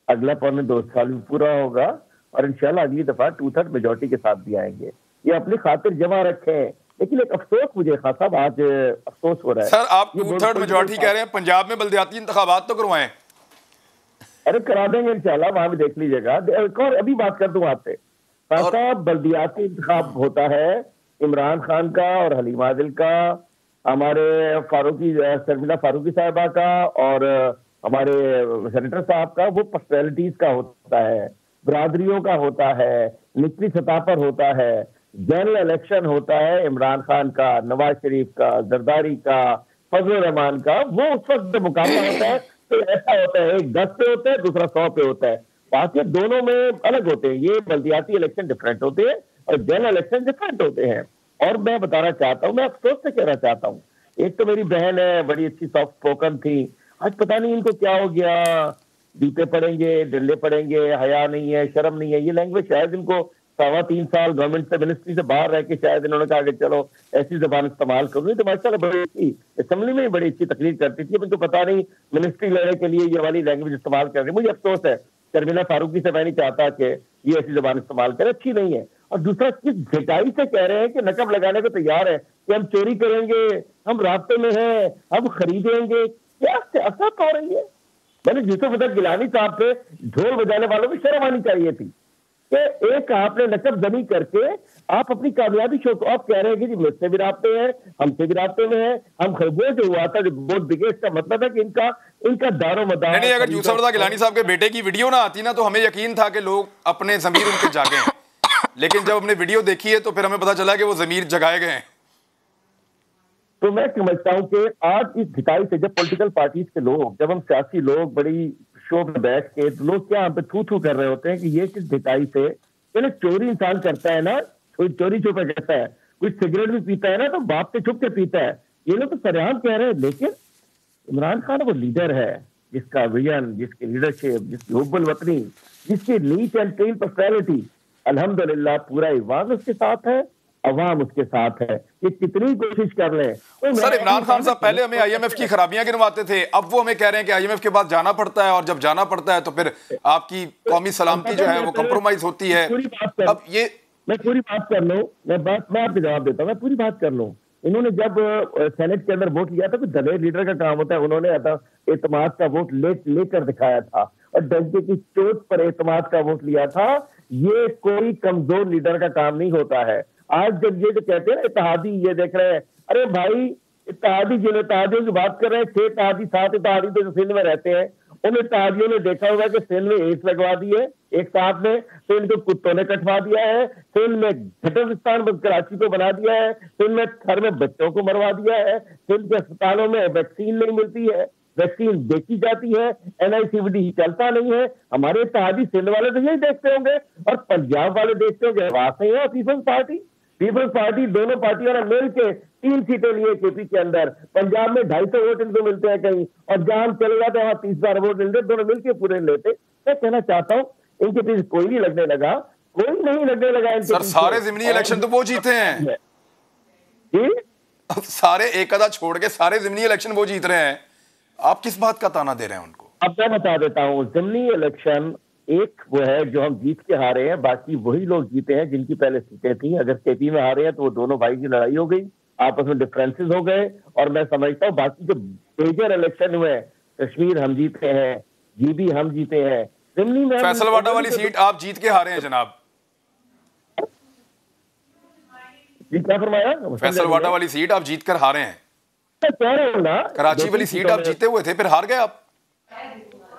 अगला 2.25 साल भी पूरा होगा और इंशाल्लाह अगली दफा 2/3 मेजॉरिटी के साथ भी आएंगे। ये अपनी खातिर जमा रखें। लेकिन एक अफसोस मुझे खान साहब आज अफसोस हो रहा है। सर आप 2/3 मेजॉरिटी कह रहे हैं, पंजाब में बल्दियाती इंतखाबात तो करवाएं। अरे करा देंगे इंशाल्लाह, वहां भी देख लीजिएगा। और अभी बात कर दूं आपसे, साहब बल्दियाती इंतखाब होता है इमरान खान का और हलीम आदिल का, हमारे शर्मिला फारूकी साहिबा का और हमारे सेनेटर साहब का, वो पर्सनैलिटीज का होता है, बरादरियों का होता है, निचली सतह पर होता है। जनरल इलेक्शन होता है इमरान खान का, नवाज शरीफ का, जरदारी का, फजल रहमान का, वो उस वक्त मुकाबला होता है। तो ऐसा होता है, एक 10 पे होता है, दूसरा 100 पे होता है। बाकी दोनों में अलग होते हैं। ये बल्दियाती इलेक्शन डिफरेंट होते हैं और जनरल इलेक्शन डिफरेंट होते हैं। और मैं बताना चाहता हूँ, मैं अफसोस से कहना चाहता हूँ, एक तो मेरी बहन है, बड़ी अच्छी सॉफ्ट स्पोकन थी, आज पता नहीं इनको क्या हो गया, जूते पड़ेंगे, डंडे पड़ेंगे, हया नहीं है, शर्म नहीं है। ये लैंग्वेज शायद इनको 3.25 साल गवर्नमेंट से, मिनिस्ट्री से बाहर रह के शायद इन्होंने कहा कि चलो ऐसी जबान इस्तेमाल करूँ। तो माशाल्लाह बड़ी अच्छी असेंबली में बड़ी अच्छी तकरीर करती थी, इनको पता नहीं मिनिस्ट्री लेने के लिए ये वाली लैंग्वेज इस्तेमाल कर रही है। मुझे अफसोस है, शर्मिला फारूकी से मैं नहीं चाहता कि ये ऐसी जबान इस्तेमाल करे, अच्छी नहीं है। और दूसरा, किस घटाई से कह रहे हैं कि नकब लगाने को तैयार है कि हम चोरी करेंगे, हम रास्ते में हैं, हम खरीदेंगे, क्या सियासत हो रही है? मैंने यूसुफ अदर गिलानी साहब पे ढोल बजाने वालों को शर्म आनी चाहिए थी कि एक आपने नकब जमी करके आप अपनी कामयाबी शो को आप कह रहे हैं कि जी मुझसे भी रास्ते हैं, हमसे भी रास्ते में है, हम वो जो हुआ था जो वोट बिके, इसका मतलब है कि इनका दारो मदार नहीं। अगर यूसुफ रज़ा गिलानी साहब के बेटे की वीडियो ना आती ना तो हमें यकीन था कि लोग अपने ज़मीर उनके जागे हैं, लेकिन जब हमने वीडियो देखी है तो फिर हमें पता चला कि वो ज़मीर जगाए गए हैं। तो मैं समझता हूं कि आज इस घिटाई से, जब पॉलिटिकल पार्टीज के लोग, जब हम सियासी लोग बड़ी शो में बैठ के लोग क्या हम पे थू थू कर रहे होते हैं कि ये किस घिटाई से, यानी चोरी इंसान करता है ना, चोरी छुपे करता है, कोई सिगरेट भी पीता है ना तो बाप से छुप के पीता है, ये लोग तो सरेआम कह रहे हैं। लेकिन इमरान खान वो लीडर है जिसका विजन, जिसकी लीडरशिप, जिसकी हुब्बुल वतनी, जिसकी नीट एंड क्लीन पर्सनैलिटी, अल्हम्दुलिल्लाह पूरा ईवान उसके साथ है। अवाम उसके साथ है, ये कितनी कोशिश कर लें। सर इमरान खान साहब पहले हमें आईएमएफ की खराबियां गिनवाते थे, अब वो हमें कह रहे हैं कि आईएमएफ के बाद जाना पड़ता है, और जब जाना पड़ता है तो फिर आपकी कौमी सलामती जो है वो कंप्रोमाइज होती है। अब ये मैं पूरी बात कर लूं, मैं आपको जवाब देता हूं, मैं पूरी बात कर लूं। इन्होंने जब सेनेट के अंदर वोट लिया था तो दलेर लीडर का काम होता है, उन्होंने एतमाद का वोट लेकर दिखाया था और डंके की चोट पर एतमाद का वोट लिया था। ये कोई कमजोर लीडर का काम नहीं होता है। आज जब ये जो कहते हैं ना इत्तेहादी, ये देख रहे हैं, अरे भाई इत्तेहादी, जिन इत्तेहादियों की बात कर रहे हैं, 6 इत्तेहादी 7 इत्तेहादी तो सिंध में रहते हैं, उन इत्तेहादियों ने देखा होगा कि सिंध में एड्स लगवा दी है एक साथ में, सिंध को कुत्तों ने कटवा दिया है, सिंध में घटस्तान कराची को बना दिया है, सिंध में थर में बच्चों को मरवा दिया है, सिंध के अस्पतालों में वैक्सीन नहीं मिलती है, वैक्सीन बेची जाती है, NICVD चलता नहीं है। हमारे इत्तेहादी सिंध वाले तो यही देखते होंगे और पंजाब वाले देखते होंगे वहां से है पीपल्स पार्टी दोनों पार्टियों ने मिलकर 3 सीटें लिए केपी के अंदर। पंजाब में 250 वोट इनको मिलते हैं कहीं, और जहां चले जाते हैं वहां 30,000 वोट मिलते, दोनों मिलकर पूरे लेते। मैं कहना चाहता हूँ इनके पीछे कोई नहीं लगने लगा, कोई नहीं लगने लगा सर। सारे ज़िमनी इलेक्शन तो वो जीते हैं, सारे एक आधा छोड़ के सारे ज़िमनी इलेक्शन वो जीत रहे हैं, आप किस बात का ताना दे रहे हैं उनको? अब मैं बता देता हूँ, ज़िमनी इलेक्शन एक वो है जो हम जीत के हारे हैं, बाकी वही लोग जीते हैं जिनकी पहले सीटें थी। अगर केपी में हारे हैं तो वो दोनों भाई की लड़ाई हो गई, आपस में डिफरेंसेस हो गए, और मैं समझता हूँ बाकी जो मेजर इलेक्शन हुए, कश्मीर हम जीते हैं, GB हम जीते हैं, ज़िमनी में फैसलवाड़ा वाली सीट आप जीत के हारे हैं जनाब। जी क्या फरमाया? फैसलवाड़ा वाली सीट आप जीत कर हारे हैं। कह रहा हूँ ना, कराची वाली सीट आप जीते हुए थे, फिर हार गए आप।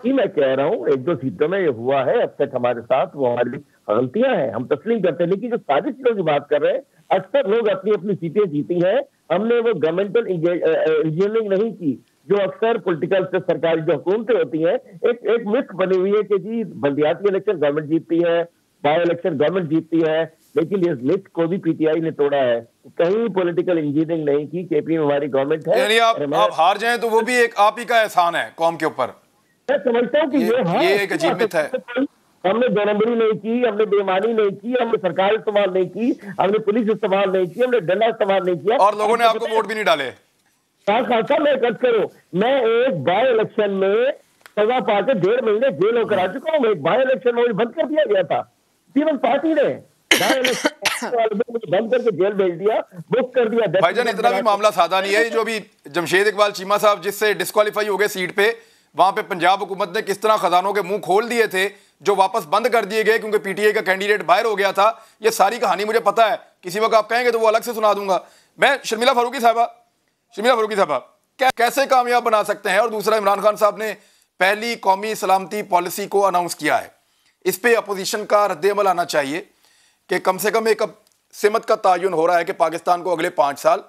मैं कह रहा हूँ 1-2 सीटों में ये हुआ है अब तक हमारे साथ, वो हमारी गलतियां हैं, हम तस्लीम करते हैं। लेकिन जो सारी सीटों की बात कर रहे हैं, अक्सर लोग अपनी अपनी सीटें जीती हैं, हमने वो गवर्नमेंटल इंजीनियरिंग नहीं की जो अक्सर पॉलिटिकल से सरकारी जो हुकूमतें होती हैं, एक मिथ बनी हुई है कि जी बल्दियाती इलेक्शन गवर्नमेंट जीतती है, बाई इलेक्शन गवर्नमेंट जीतती है, लेकिन इस मिथ को भी PTI ने तोड़ा है। कहीं पॉलिटिकल इंजीनियरिंग नहीं की, केपी में हमारी गवर्नमेंट है। यानी आप हार जाएं तो वो भी एक आप ही का एहसान है कौम के ऊपर। मैं समझता हूँ कि ये एक अजीब मिथ है। हमने दो नंबरी नहीं की, हमने बेईमानी नहीं की, हमने सरकार इस्तेमाल नहीं की, हमने पुलिस इस्तेमाल नहीं की, हमने डंडा इस्तेमाल नहीं किया, और लोगों ने आपको वोट भी नहीं डाले। खासा मैं कट करूं, मैं एक बाई इलेक्शन में सजा पाके 1.5 महीने जेल होकर आ चुका हूँ। एक बाई इलेक्शन में बंद कर दिया गया था पीपल्स पार्टी ने, बंद करके जेल भेज दिया, बुक कर दिया। भाईजान इतना भी मामला सादा नहीं है। जो अभी जमशेद इकबाल चीमा साहब जिससे डिस्क्वालीफाई हो गए सीट पे, वहां पे पंजाब हुकूमत ने किस तरह खजानों के मुंह खोल दिए थे जो वापस बंद कर दिए गए क्योंकि PTI का कैंडिडेट बाहर हो गया था। ये सारी कहानी मुझे पता है, किसी वक्त आप कहेंगे तो वो अलग से सुना दूंगा मैं। शर्मिला फारूकी साहबा कैसे कामयाब बना सकते हैं? और दूसरा, इमरान खान साहब ने पहली कौमी सलामती पॉलिसी को अनाउंस किया है, इस पे अपोजिशन का रद्द-ए-अमल आना चाहिए कि कम से कम एक सिमत का तयन हो रहा है कि पाकिस्तान को अगले 5 साल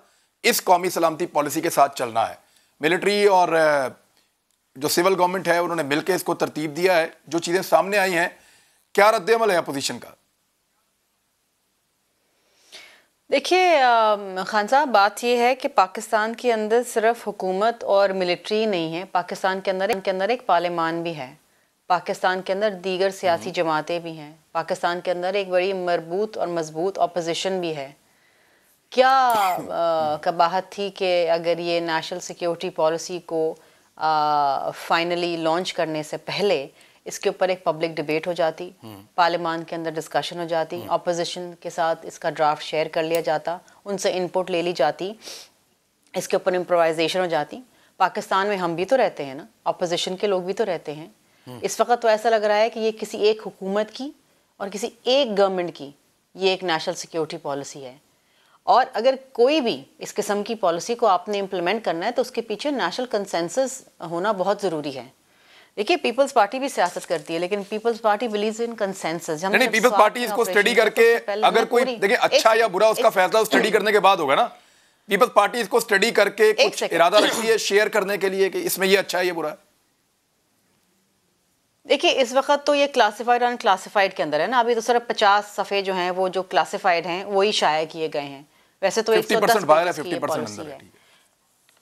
इस कौमी सलामती पॉलिसी के साथ चलना है। मिलिट्री और जो सिविल गवर्नमेंट है उन्होंने मिलकर इसको तरतीब दिया है। जो चीज़ें सामने आई हैं, क्या रद्द-ए-अमल है अपोजिशन का? देखिए खान साहब, बात यह है कि पाकिस्तान के अंदर सिर्फ हुकूमत और मिलिट्री नहीं है, पाकिस्तान के अंदर एक पार्लियामान भी है, पाकिस्तान के अंदर दीगर सियासी जमातें भी हैं, पाकिस्तान के अंदर एक बड़ी मरबूत और मजबूत अपोजिशन भी है। क्या कबाहत थी कि अगर ये नेशनल सिक्योरिटी पॉलिसी को फाइनली लॉन्च करने से पहले इसके ऊपर एक पब्लिक डिबेट हो जाती, पार्लियामान के अंदर डिस्कशन हो जाती, अपोजिशन के साथ इसका ड्राफ्ट शेयर कर लिया जाता, उनसे इनपुट ले ली जाती, इसके ऊपर इम्प्रोवाइजेशन हो जाती। पाकिस्तान में हम भी तो रहते हैं ना, अपोजिशन के लोग भी तो रहते हैं। इस वक्त तो ऐसा लग रहा है कि ये किसी एक हुकूमत की और किसी एक गवर्नमेंट की ये एक नेशनल सिक्योरिटी पॉलिसी है, और अगर कोई भी इस किस्म की पॉलिसी को आपने इम्प्लीमेंट करना है तो उसके पीछे नेशनल कंसेंसस होना बहुत ज़रूरी है। देखिए, पीपल्स पार्टी भी सियासत करती है, लेकिन Peoples Party believes in consensus. नहीं, पीपल्स पार्टी इसको स्टडी करके अगर कोई देखिए अच्छा या बुरा उसका फैसला स्टडी करने के बाद होगा ना। पीपल्स पार्टी इसको स्टडी करके कुछ इरादा रखती है शेयर करने के लिए कि इसमें ये अच्छा है ये बुरा है। देखिए, इस वक्त तो ये क्लासिफाइड और अनक्लासिफाइड के अंदर है ना। अभी तो सिर्फ 50 सफ़े जो हैं वो जो क्लासिफाइड हैं वही शाया किए गए हैं। वैसे तो 50% बाहर है, 50% अंदर है।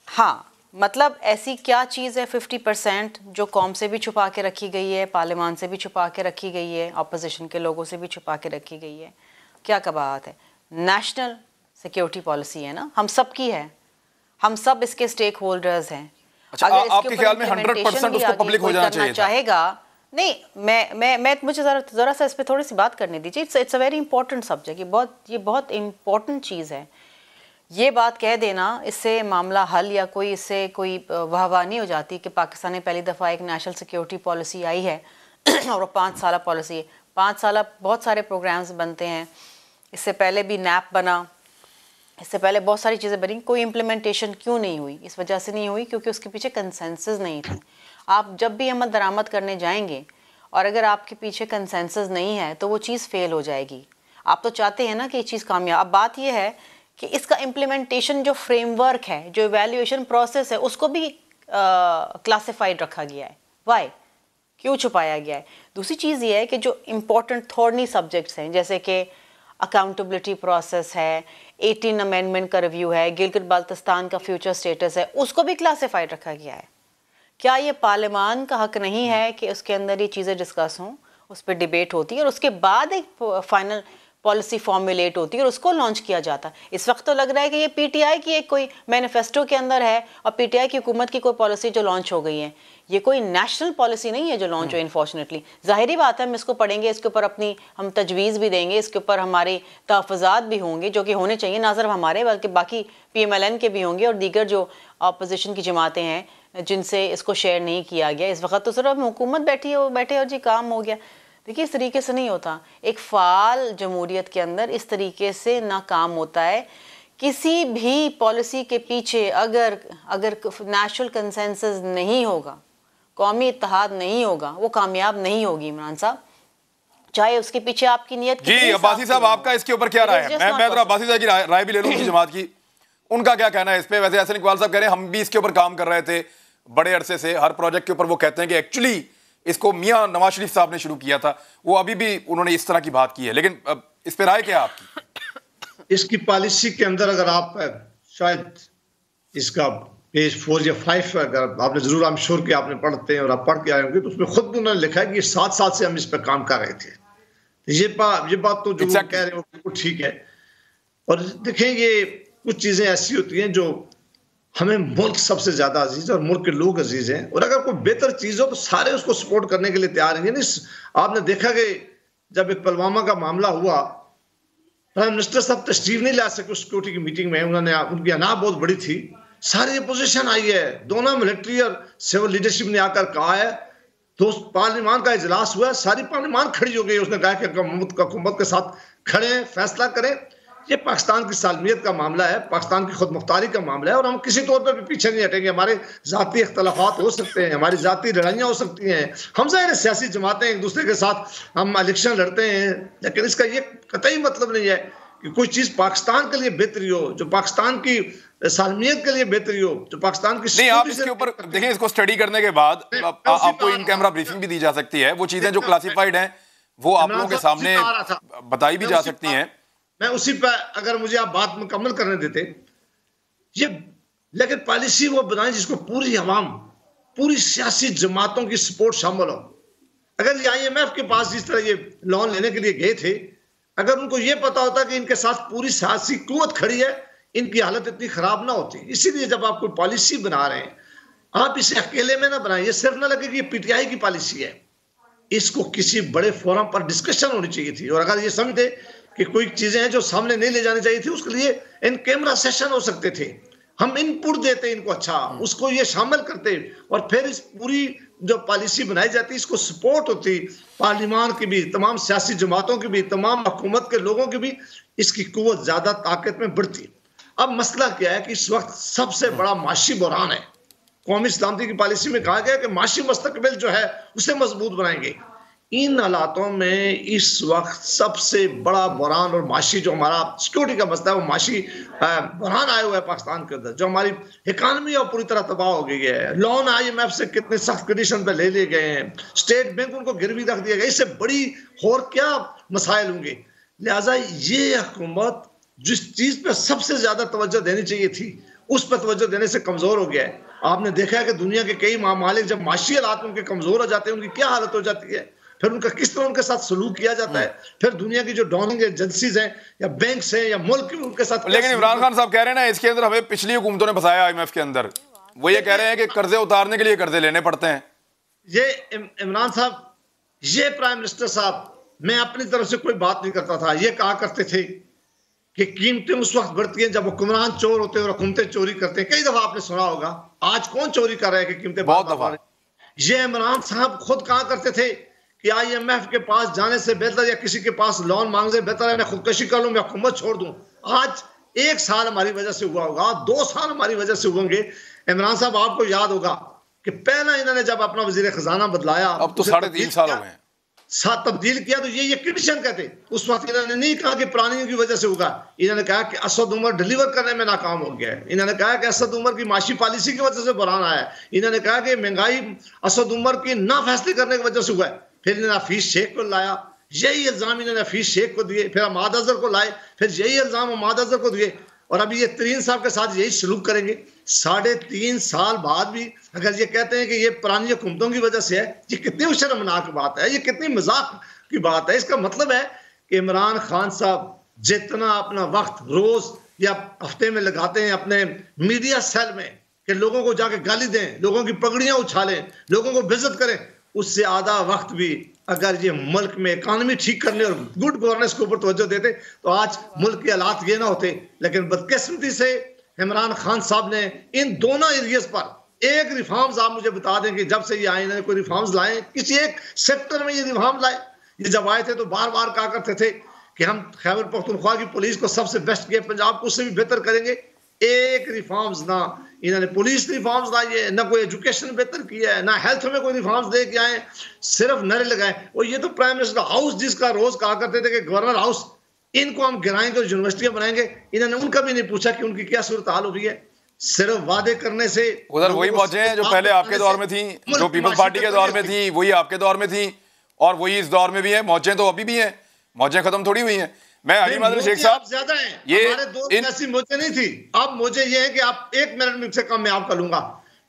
हाँ, मतलब ऐसी क्या चीज़ है 50% जो कौम से भी छुपा के रखी गई है, पार्लियामान से भी छुपा के रखी गई है, अपोजिशन के लोगों से भी छुपा के रखी गई है? क्या कबाहत है? नेशनल सिक्योरिटी पॉलिसी है ना, हम सब की है, हम सब इसके स्टेक होल्डर्स हैं। अच्छा, आपके ख्याल में 100% उसको पब्लिक हो जाना चाहिए चाहेगा? नहीं, मैं मुझे जरा सा इस पे थोड़ी सी बात करने दीजिए। It's a very important subject, ये बहुत इंपॉर्टेंट चीज़ है। ये बात कह देना इससे मामला हल या कोई इससे कोई वाहवाह नहीं हो जाती कि पाकिस्तान में पहली दफ़ा एक नेशनल सिक्योरिटी पॉलिसी आई है और वो 5 साल पॉलिसी है। 5 साल बहुत सारे प्रोग्राम्स बनते हैं, इससे पहले भी नैप बना, इससे पहले बहुत सारी चीज़ें बनी, कोई इम्प्लीमेंटेशन क्यों नहीं हुई? इस वजह से नहीं हुई क्योंकि उसके पीछे कंसेंसस नहीं थी। आप जब भी आमद दरामद करने जाएंगे और अगर आपके पीछे कंसेंसस नहीं है तो वो चीज़ फेल हो जाएगी। आप तो चाहते हैं ना कि ये चीज़ कामयाब। अब बात ये है कि इसका इम्प्लीमेंटेशन जो फ्रेमवर्क है, जो इवैल्यूएशन प्रोसेस है, उसको भी क्लासिफाइड रखा गया है। वाई? क्यों छुपाया गया है? दूसरी चीज़ ये है कि जो इम्पोर्टेंट थॉर्नी सब्जेक्ट्स हैं, जैसे कि अकाउंटेबिलिटी प्रोसेस है, 18 अमेंडमेंट का रिव्यू है, गिलगित बाल्तिस्तान का फ्यूचर स्टेटस है, उसको भी क्लासिफाइड रखा गया है। क्या ये पार्लियामान का हक नहीं है कि उसके अंदर ये चीज़ें डिस्कस हों, उस पर डिबेट होती है और उसके बाद एक फाइनल पॉलिसी फॉर्मुलेट होती है और उसको लॉन्च किया जाता है? इस वक्त तो लग रहा है कि ये पीटीआई की एक कोई मैनिफेस्टो के अंदर है और पीटीआई की हुकूमत की कोई पॉलिसी जो लॉन्च हो गई है। ये कोई नेशनल पॉलिसी नहीं है जो लॉन्च हो। इनफॉर्चुनेटली ज़ाहिरी बात है, हम इसको पढ़ेंगे, इसके ऊपर अपनी हम तजवीज़ भी देंगे, इसके ऊपर हमारे तहफ़्फ़ुज़ात भी होंगे जो कि होने चाहिए, ना सिर्फ हमारे बल्कि बाकी PMLN के भी होंगे और दीगर जो अपोजिशन की जमातें हैं जिनसे इसको शेयर नहीं किया गया। इस वक्त तो सिर्फ हुकूमत बैठे और जी काम हो गया। देखिए, इस तरीके से नहीं होता। एक फ़ाल जमहूरियत के अंदर इस तरीके से ना काम होता है। किसी भी पॉलिसी के पीछे अगर नेशनल कंसेंसस नहीं होगा, कौमी इत्तेहाद नहीं होगा, वो कामयाब नहीं होगी इमरान साहब, चाहे उसके पीछे आपकी नीयत जी। अब्बासी साहब, आपका इसके ऊपर क्या राय है? मैं जरा अब्बासी साहब की राय भी ले लूँ उनकी जमात की, उनका क्या कहना है इस पे? वैसे हसन इकबाल साहब कह रहे हैं हम भी इसके ऊपर काम कर रहे थे बड़े अरसे से, हर प्रोजेक्ट के ऊपर। वो कहते हैं कि एक्चुअली इसको मियां नवाज शरीफ साहब ने शुरू किया था, वो अभी भी उन्होंने इस तरह की बात की है, लेकिन इस पे राय क्या है आपकी? इसकी पॉलिसी के अंदर अगर आप शायद इसका पेज 4 या 5 अगर आपने जरूर, आई एम श्योर कि आपने पढ़ते हैं और आप पढ़ के आए होंगे, तो उसमें खुद भी उन्होंने लिखा है कि 7 साल से हम इस पर काम कर रहे थे। ये बात तो जो कह रहे हो बिल्कुल ठीक है। और देखें, ये कुछ चीजें ऐसी होती हैं जो हमें मुल्क सबसे ज्यादा अजीज है और मुल्क के लोग अजीज हैं, और अगर कोई बेहतर चीज हो तो सारे उसको सपोर्ट करने के लिए तैयार हैं। आपने देखा कि जब एक पुलवामा का मामला हुआ, प्राइम मिनिस्टर साहब तशरीफ नहीं ला सके सिक्योरिटी की मीटिंग में, उनकी अना बहुत बड़ी थी, सारी अपोजिशन आई है, दोनों मिलिट्री और सिविल लीडरशिप ने आकर कहा है, तो पार्लियामान का इजलास हुआ, सारी पार्लियामान खड़ी हो गई, उसने कहा कि हुकूमत के साथ खड़े हैं, फैसला करें। ये पाकिस्तान की सालमियत का मामला है, पाकिस्तान की खुद मुख्तारी का मामला है, और हम किसी तौर पर भी पीछे नहीं हटेंगे। हमारे जाती इख्तलाफात हो सकते हैं, हमारी जाती लड़ाइयाँ हो सकती हैं, हम ज़ाहिर सियासी जमातें एक दूसरे के साथ हम इलेक्शन लड़ते हैं, लेकिन इसका ये कतई मतलब नहीं है कि कोई चीज़ पाकिस्तान के लिए बेहतरी हो, जो पाकिस्तान की सालमियत के लिए बेहतरी हो, जो पाकिस्तान की नहीं। आप इसके ऊपर देखें, इसको स्टडी करने के बाद आपको इन कैमरा ब्रीफिंग भी दी जा सकती है। वो चीज़ें जो क्लासिफाइड हैं वो आप लोगों के सामने बताई भी जा सकती हैं। मैं उसी पर, अगर मुझे आप बात मुकम्मल करने देते, ये लेकिन पॉलिसी वो बनाए जिसको पूरी अवाम, पूरी सियासी जमातों की सपोर्ट शामिल हो। अगर ये IMF के पास जिस तरह ये लोन लेने के लिए गए थे, अगर उनको ये पता होता कि इनके साथ पूरी सियासी कुव्वत खड़ी है, इनकी हालत इतनी खराब ना होती। इसीलिए जब आप कोई पॉलिसी बना रहे हैं, आप इसे अकेले में ना बनाएं। ये सिर्फ ना लगे कि ये PTI की पॉलिसी है, इसको किसी बड़े फोरम पर डिस्कशन होनी चाहिए थी। और अगर ये समझते कि कोई चीजें हैं जो सामने नहीं ले जानी चाहिए थी, उसके लिए इन कैमरा सेशन हो सकते थे, हम इनपुट देते इनको, अच्छा उसको ये शामिल करते, और फिर इस पूरी जो पॉलिसी बनाई जाती इसको सपोर्ट होती पार्लियामान की भी, तमाम सियासी जमातों की भी, तमाम हुकूमत के लोगों की भी, इसकी कुव्वत ज्यादा ताकत में बढ़ती। अब मसला क्या है कि इस वक्त सबसे बड़ा माशी बुरहान है। कौमी सलामती की पॉलिसी में कहा गया कि माशी मुस्तकबिल जो है उसे मजबूत बनाएंगे। इन हालातों में इस वक्त सबसे बड़ा बुरहान और माशी जो हमारा सिक्योरिटी का मसला है, वो माशी बुरहान आया हुआ है पाकिस्तान के अंदर, जो हमारी इकानमी और पूरी तरह तबाह हो गई है। लोन IMF से कितने सख्त कंडीशन पे ले लिए गए हैं, स्टेट बैंक उनको गिरवी रख दिया गया, इससे बड़ी और क्या मसाइल होंगे। लिहाजा ये हुकूमत जिस चीज पे सबसे ज्यादा तवज्जो देनी चाहिए थी, उस पर तवज्जो देने से कमजोर हो गया है। आपने देखा है कि दुनिया के कई ममालिक जब माशी हालात उनके कमजोर हो जाते हैं, उनकी क्या हालत हो जाती है। फिर उनका किस तरह उनके साथ सलूक किया जाता है, फिर दुनिया की जो डॉनिंग एजेंसीज हैं या बैंक्स हैं या मुल्क उनके साथ। लेकिन इमरान खान साहब कह रहे हैं ना, इसके अंदर हमें पिछली हुकूमतों ने फंसाया IMF के अंदर। वो ये कह रहे हैं कि कर्जे उतारने के लिए कर्जे लेने पड़ते हैं। ये इमरान साहब, ये प्राइम मिनिस्टर साहब, मैं अपनी तरफ से कोई बात नहीं करता था। ये कहा करते थे कि कीमतें उस वक्त बढ़ती हैं जब हुक्मरान चोर होते हैं और हुकूमतें चोरी करते हैं। कई दफा आपने सुना होगा। आज कौन चोरी कर रहा है कि कीमतें बहुत दफा। ये इमरान साहब खुद कहा करते थे कि IMF के पास जाने से बेहतर या किसी के पास लोन मांगने से बेहतर है मैं खुदकशी कर लूं, मैं हुकूमत छोड़ दूं। आज 1 साल हमारी वजह से हुआ होगा, 2 साल हमारी वजह से होंगे। इमरान साहब आपको याद होगा कि पहला इन्होंने जब अपना वजीर खजाना बदलाया, अब तो 3.5 साल हो गए, साथ तब्दील किया, तो ये कंडीशन कहते। उस वक्त इन्होंने नहीं कहा कि प्राणियों की वजह से होगा। इन्होंने कहा कि असद उमर डिलीवर करने में नाकाम हो गया है। इन्होंने कहा कि असद उमर की माशी पॉलिसी की वजह से बुरान आया है। इन्होंने कहा कि महंगाई असद उमर की ना फैसले करने की वजह से हुआ है। फिर इन्होंने हफीज शेख को लाया, यही इल्जाम इन्होंने हफीज शेख को दिए। फिर अहमद अजहर को लाए, फिर यही इल्जाम अहमद अजहर को दिए। और अभी ये तरीन साहब के साथ यही सलूक करेंगे। 3.5 साल बाद भी अगर ये कहते हैं कि ये पुरानी हुकूमतों की वजह से है, ये कितनी शर्मनाक बात है, ये कितनी मजाक की बात है। इसका मतलब है कि इमरान खान साहब जितना अपना वक्त रोज या हफ्ते में लगाते हैं अपने मीडिया सेल में कि लोगों को जाके गाली दें, लोगों की पगड़ियां उछालें, लोगों को बेइज्जत करें, उससे आधा वक्त भी अगर ये मुल्क में इकानमी ठीक करने और गुड गवर्नेंस के ऊपर तवज्जो देते तो आज मुल्क के हालात ये ना होते। लेकिन बदकिस्मती से इमरान खान साहब ने इन दोनों एरियाज पर एक रिफॉर्म्स, आप मुझे बता दें कि जब से ये आए इन्होंने कोई रिफॉर्म्स लाए, किसी एक सेक्टर में ये रिफॉर्म लाए। ये जब आए थे तो बार बार कहा करते थे कि हम खैबर पख्तूनख्वा की पुलिस को सबसे बेस्ट किए, पंजाब को उससे भी बेहतर करेंगे। एक रिफॉर्म्स ना इन्होंने पुलिस रिफॉर्म्स लाई है, ना कोई एजुकेशन बेहतर किया है, ना हेल्थ में कोई रिफॉर्म्स दे के आए, सिर्फ नरे लगाए। और ये तो प्राइम मिनिस्टर हाउस जिसका रोज कहा करते थे कि गवर्नर हाउस इनको हम गिराएंगे और यूनिवर्सिटियां बनाएंगे, इन्होंने उनका भी नहीं पूछा कि उनकी क्या सूरत हाल हो रही है। सिर्फ वादे करने से उधर वही मौजें हैं जो पहले आपके दौर में थी, जो पीपल्स पार्टी के दौर में थी, वही आपके दौर में थी और वही इस दौर में भी है। मौजें तो अभी भी हैं, मौजें खत्म थोड़ी हुई हैं। मैं अली मादल शेख साहब, ज्यादा है, ये हमारे दोस्त ऐसी मौजें नहीं थी। अब मुझे ये है कि आप 1 मिनट से कम मैं आपका लूंगा।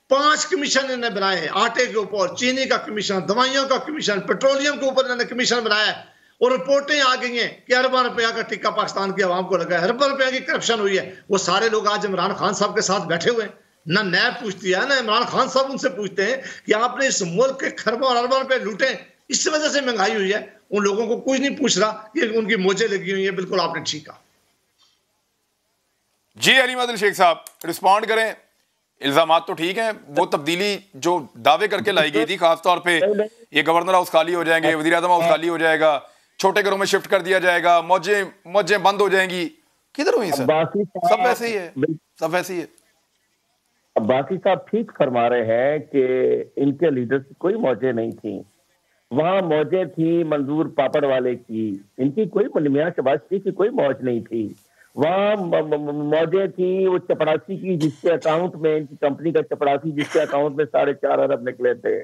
5 कमीशन इन्होंने बनाए हैं, आटे के ऊपर, चीनी का कमीशन, दवाइयों का कमीशन, पेट्रोलियम के ऊपर इन्होंने कमीशन बनाया है। और रिपोर्टें आ गई हैं कि अरबों रुपया का टिक्का पाकिस्तान की आवाम को लगा है, अरबों रुपया की करप्शन हुई है। वो सारे लोग आज इमरान खान साहब के साथ बैठे हुए हैं। ना नैब पूछती है, ना इमरान खान साहब उनसे पूछते हैं कि आपने इस मुल्क के खरबों और अरबों रुपए लूटे, इस वजह से महंगाई हुई है। उन लोगों को कुछ नहीं पूछ रहा कि उनकी मोजें लगी हुई है। बिल्कुल आपने ठीक कहा जी। अली मादल शेख साहब रिस्पॉन्ड करें। इल्जामात तो ठीक हैं, वो तब्दीली जो दावे करके लाई गई थी, खासतौर पे ये गवर्नर हाउस खाली हो जाएंगे, वजीर आज़म हाउस खाली हो जाएगा, छोटे घरों में शिफ्ट कर दिया जाएगा, मौजें बंद हो जाएंगी, किधर हुई सर? सब वैसे ही है, सब वैसे ही है। अब्बासी साहब ठीक फरमा रहे हैं कि इनके लीडर्स की कोई मौजें नहीं थी। वहां मौजें थी मंजूर पापड़ वाले की, इनकी कोई मियां शहबाज शरीफ की कोई मौज नहीं थी। वहां मौजें थी वो चपड़ासी की जिसके अकाउंट में, इनकी कंपनी का चपड़ासी जिसके अकाउंट में 4.5 अरब निकले थे।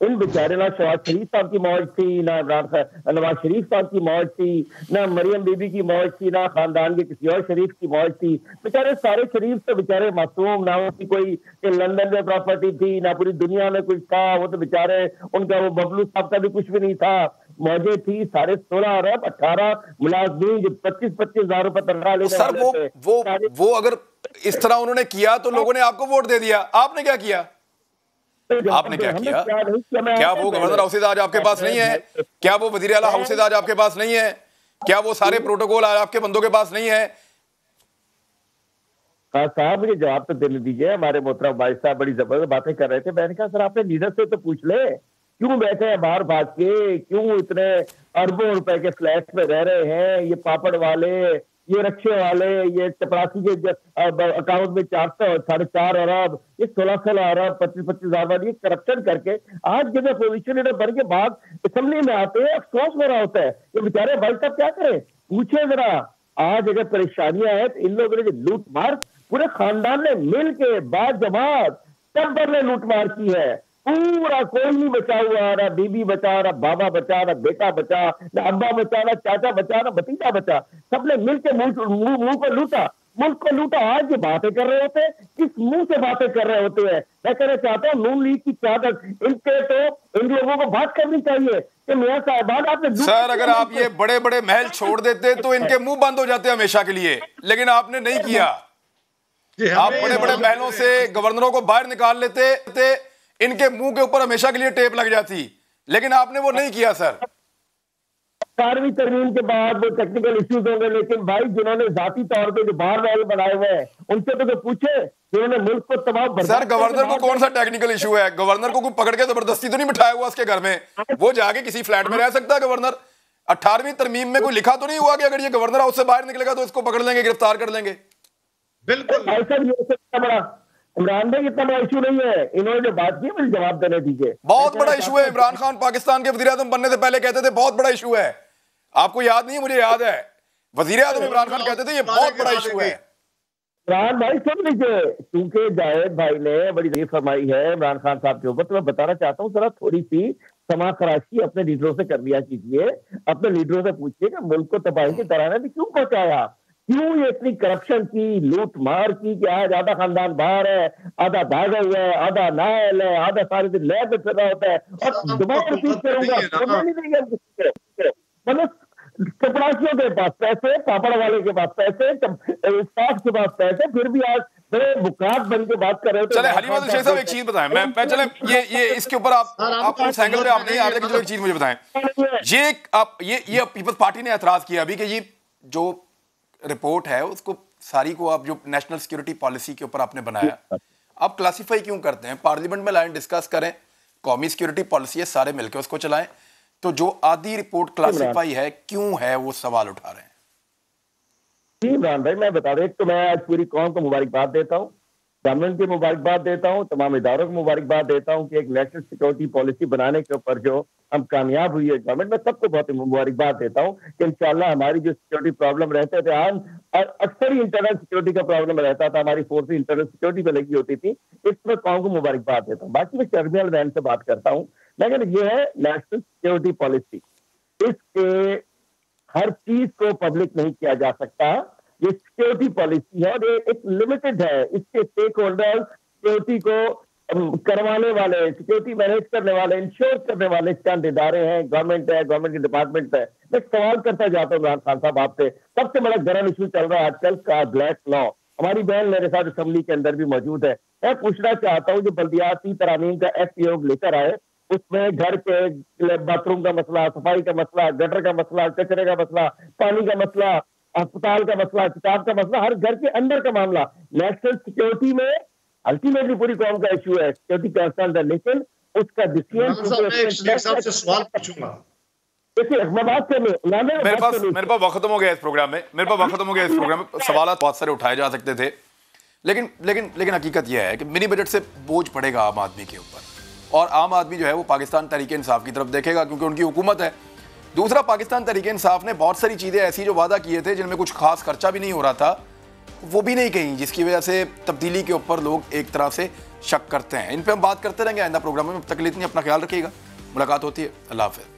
इन बेचारे ना शहबाज शरीफ साहब की मौज थी, ना नवाज शरीफ साहब की मौज थी, ना मरियम बीबी की मौज थी, ना खानदान के किसी और शरीफ की मौज थी। बेचारे सारे शरीफ तो बेचारे मासूम, ना उनकी कोई लंदन में प्रॉपर्टी थी, ना पूरी दुनिया में कुछ था। वो तो बेचारे, उनका वो बबलू साहब का भी कुछ भी नहीं था। मौजें थी 16.5 अरब, 18 मुलाजमीन जो 25-25 हजार रुपए तनख्वाह लेने वाले थे। वो अगर इस तरह उन्होंने किया तो लोगों ने आपको वोट दे दिया। आपने क्या किया? आपने क्या किया? क्या वो गवर्नर हाउसेज आज आपके पास नहीं है? क्या वो वजीर आला हाउसेज आज आपके पास नहीं है? क्या वो सारे प्रोटोकॉल आज आपके बंदों के पास नहीं है? हाँ साहब, मुझे जवाब तो देने दीजिए। हमारे मोहतरम भाई साहब बड़ी जबरदस्त बातें कर रहे थे। मैंने कहा सर आपने लीडर से तो पूछ ले, क्यों बैठे हैं बाहर भाग के, क्यों इतने अरबों रुपए के फ्लैट में रह रहे हैं? ये पापड़ वाले, ये रक्षे वाले, ये चपरासी के अकाउंट में 4.5 अरब, ये 16 अरब, 25 हजार, ये करप्शन करके आज जब अपोजिशन लीडर बन के बाद असेंबली में आते हैं, अफसोस हो रहा होता है कि बेचारे भाई साहब क्या करें। पूछे जरा, आज अगर परेशानियां हैं तो इन लोगों ने लूट मार, पूरे खानदान ने मिल के बाद जमात टब्बर ने लूट मार की है। पूरा कोई नहीं बचा हुआ, ना बीबी बचा, ना बाबा बचा, ना बेटा बचा, ना अब्बा बचा, ना चाचा बचा, ना भतीजा बचा। सबने मिलकर मुंह पर लूटा। मुल्क को लूटा। आज ये बातें कर रहे होते हैं, किस मुंह से बातें कर रहे होते हैं? मैं कहना चाहता हूँ नून लीग की क्यादत, इनके तो इन लोगों को बात करनी चाहिए कि मियां साहबान आपने सर अगर आप ये बड़े बड़े महल छोड़ देते तो इनके मुंह बंद हो जाते हमेशा के लिए, लेकिन आपने नहीं किया। आप बड़े बड़े महलों से गवर्नरों को बाहर निकाल लेते थे, इनके मुंह के ऊपर हमेशा के लिए टेप लग जाती, लेकिन आपने वो नहीं किया सर। 12वीं तरमीम के बाद वो टेक्निकल इश्यूज होंगे, लेकिन भाई जिन्होंने जाती तौर पे जो बाहर महल बनाए हुए हैं उनसे तो पूछे जिन्होंने मुल्क को तमाम। सर गवर्नर को कौन सा टेक्निकल इशू है? गवर्नर को कोई पकड़ के जबरदस्ती तो नहीं बिठाया हुआ उसके घर में, वो जाके किसी फ्लैट में रह सकता है गवर्नर। 18वीं तरमीम में कोई लिखा तो नहीं हुआ कि अगर ये गवर्नर हाउस से बाहर निकलेगा तो इसको पकड़ लेंगे, गिरफ्तार कर लेंगे? बिल्कुल भाई साहब ये इतना बड़ा इमरान भाई इतना बड़ा इशू नहीं है, इन्होंने जो बात की मुझे जवाब देने दीजिए। बहुत बड़ा इशू है। इमरान खान पाकिस्तान के वजीर आजम बनने से पहले कहते थे बहुत बड़ा इशू है। आपको याद नहीं? मुझे याद है, वजीर आजम इमरान खान कहते थे ये बहुत बड़ा इशू है। इमरान भाई सुन लीजिए, क्योंकि जावेद भाई ने बड़ी तरीफ फरमाई है इमरान खान साहब के ऊपर, तो मैं बताना चाहता हूँ जरा थोड़ी सी समा खराशी अपने लीडरों से कर लिया कीजिए। अपने लीडरों से पूछिए कि मुल्क को तबाही की तरह ने क्यों पहुंचाया, क्यों ये इतनी करप्शन की, लूट मार की कि आज आधा खानदान बाहर है, आधा भागा हुआ है, आधा नायल है, आधा सारे दिन लैब में फिर रहा होता है। और दोबारा रिपीट करूंगा, मतलब चपरासियों के पास पैसे, पापड़ वाले के पास पैसे, स्टाफ के पास पैसे, फिर भी आज बड़े मुकात बन के बात कर रहे हो। चले हलीमा शेख साहब एक चीज बताएं, मैं चले ये इसके ऊपर आप उस एंगल पे आप नहीं आ रहे, लेकिन जो एक चीज मुझे बताएं, ये आप ये पीपल्स पार्टी ने एतराज किया अभी कि ये जो रिपोर्ट है उसको सारी को आप जो नेशनल सिक्योरिटी पॉलिसी के ऊपर आपने बनाया, आप क्लासिफाई क्यों करते हैं? पार्लियामेंट में लाइन डिस्कस करें, कौमी सिक्योरिटी पॉलिसी है, सारे मिलकर उसको चलाएं। तो जो आधी रिपोर्ट क्लासिफाई है क्यों है, वो सवाल उठा रहे हैं। जी इमरान भाई मैं बता रहा हूं, एक तो मैं आज पूरी कौम को मुबारकबाद देता हूं, गवर्नमेंट की मुबारकबाद देता हूं, तमाम इदारों को मुबारकबाद देता हूं कि एक नेशनल सिक्योरिटी पॉलिसी बनाने के ऊपर जो हम कामयाब हुई है गवर्नमेंट, में सबको बहुत मुबारकबाद देता हूं कि इंशाल्लाह हमारी जो सिक्योरिटी प्रॉब्लम रहते थे आम और अक्सर ही इंटरनल सिक्योरिटी का प्रॉब्लम रहता था, हमारी फोर्स इंटरनल सिक्योरिटी पे लगी होती थी, इसमें कौम को मुबारकबाद देता हूँ। बाकी मैं टर्मिनल वैन से बात करता हूँ, लेकिन ये है नेशनल सिक्योरिटी पॉलिसी, इसके हर चीज को पब्लिक नहीं किया जा सकता। ये सिक्योरिटी पॉलिसी है और ये एक लिमिटेड है, इसके स्टेक होल्डर सिक्योरिटी को करवाने वाले, सिक्योरिटी मैनेज करने वाले, इंश्योर करने वाले चंद इदारे हैं, गवर्नमेंट है, गवर्नमेंट के डिपार्टमेंट है। मैं सवाल करता जाता हूँ इमरान खान साहब आपसे, सबसे बड़ा गर्म इशू चल रहा है आजकल का ब्लैक लॉ, हमारी बहन मेरे साथ असेंबली के अंदर भी मौजूद है। मैं पूछना चाहता हूँ जो बल्दियाती तरामीम का एक्ट योग लेकर आए, उसमें घर के बाथरूम का मसला, सफाई का मसला, गटर का मसला, कचरे का मसला, पानी का मसला, अस्पताल का मसला, किताब का मसला, हर घर के अंदर का मामला, नेशनल सिक्योरिटी में अल्टीमेटली पूरी कौम का इशू है, सिक्योरिटी कंसर्न है, लेकिन उसका डिसीजन से सवाल पूछूंगा। मैं बात कर लूं, मेरे पास वक्त खत्म हो गया इस प्रोग्राम में, सवाल बहुत सारे उठाए जा सकते थे, लेकिन हकीकत यह है कि मिनी बजट से बोझ पड़ेगा आम आदमी के ऊपर, और आम आदमी जो है वो पाकिस्तान तहरीक इंसाफ की तरफ देखेगा क्योंकि उनकी हुकूमत है। दूसरा, पाकिस्तान तहरीक इंसाफ ने बहुत सारी चीज़ें ऐसी जो वादा किए थे जिनमें कुछ खास खर्चा भी नहीं हो रहा था, वो भी नहीं कहीं, जिसकी वजह से तब्दीली के ऊपर लोग एक तरह से शक करते हैं। इन पे हम बात करते रहेंगे आइंदा प्रोग्राम में। अब तक के लिए इतनी अपना ख्याल रखिएगा, मुलाकात होती है, अल्लाह हाफ़िज़।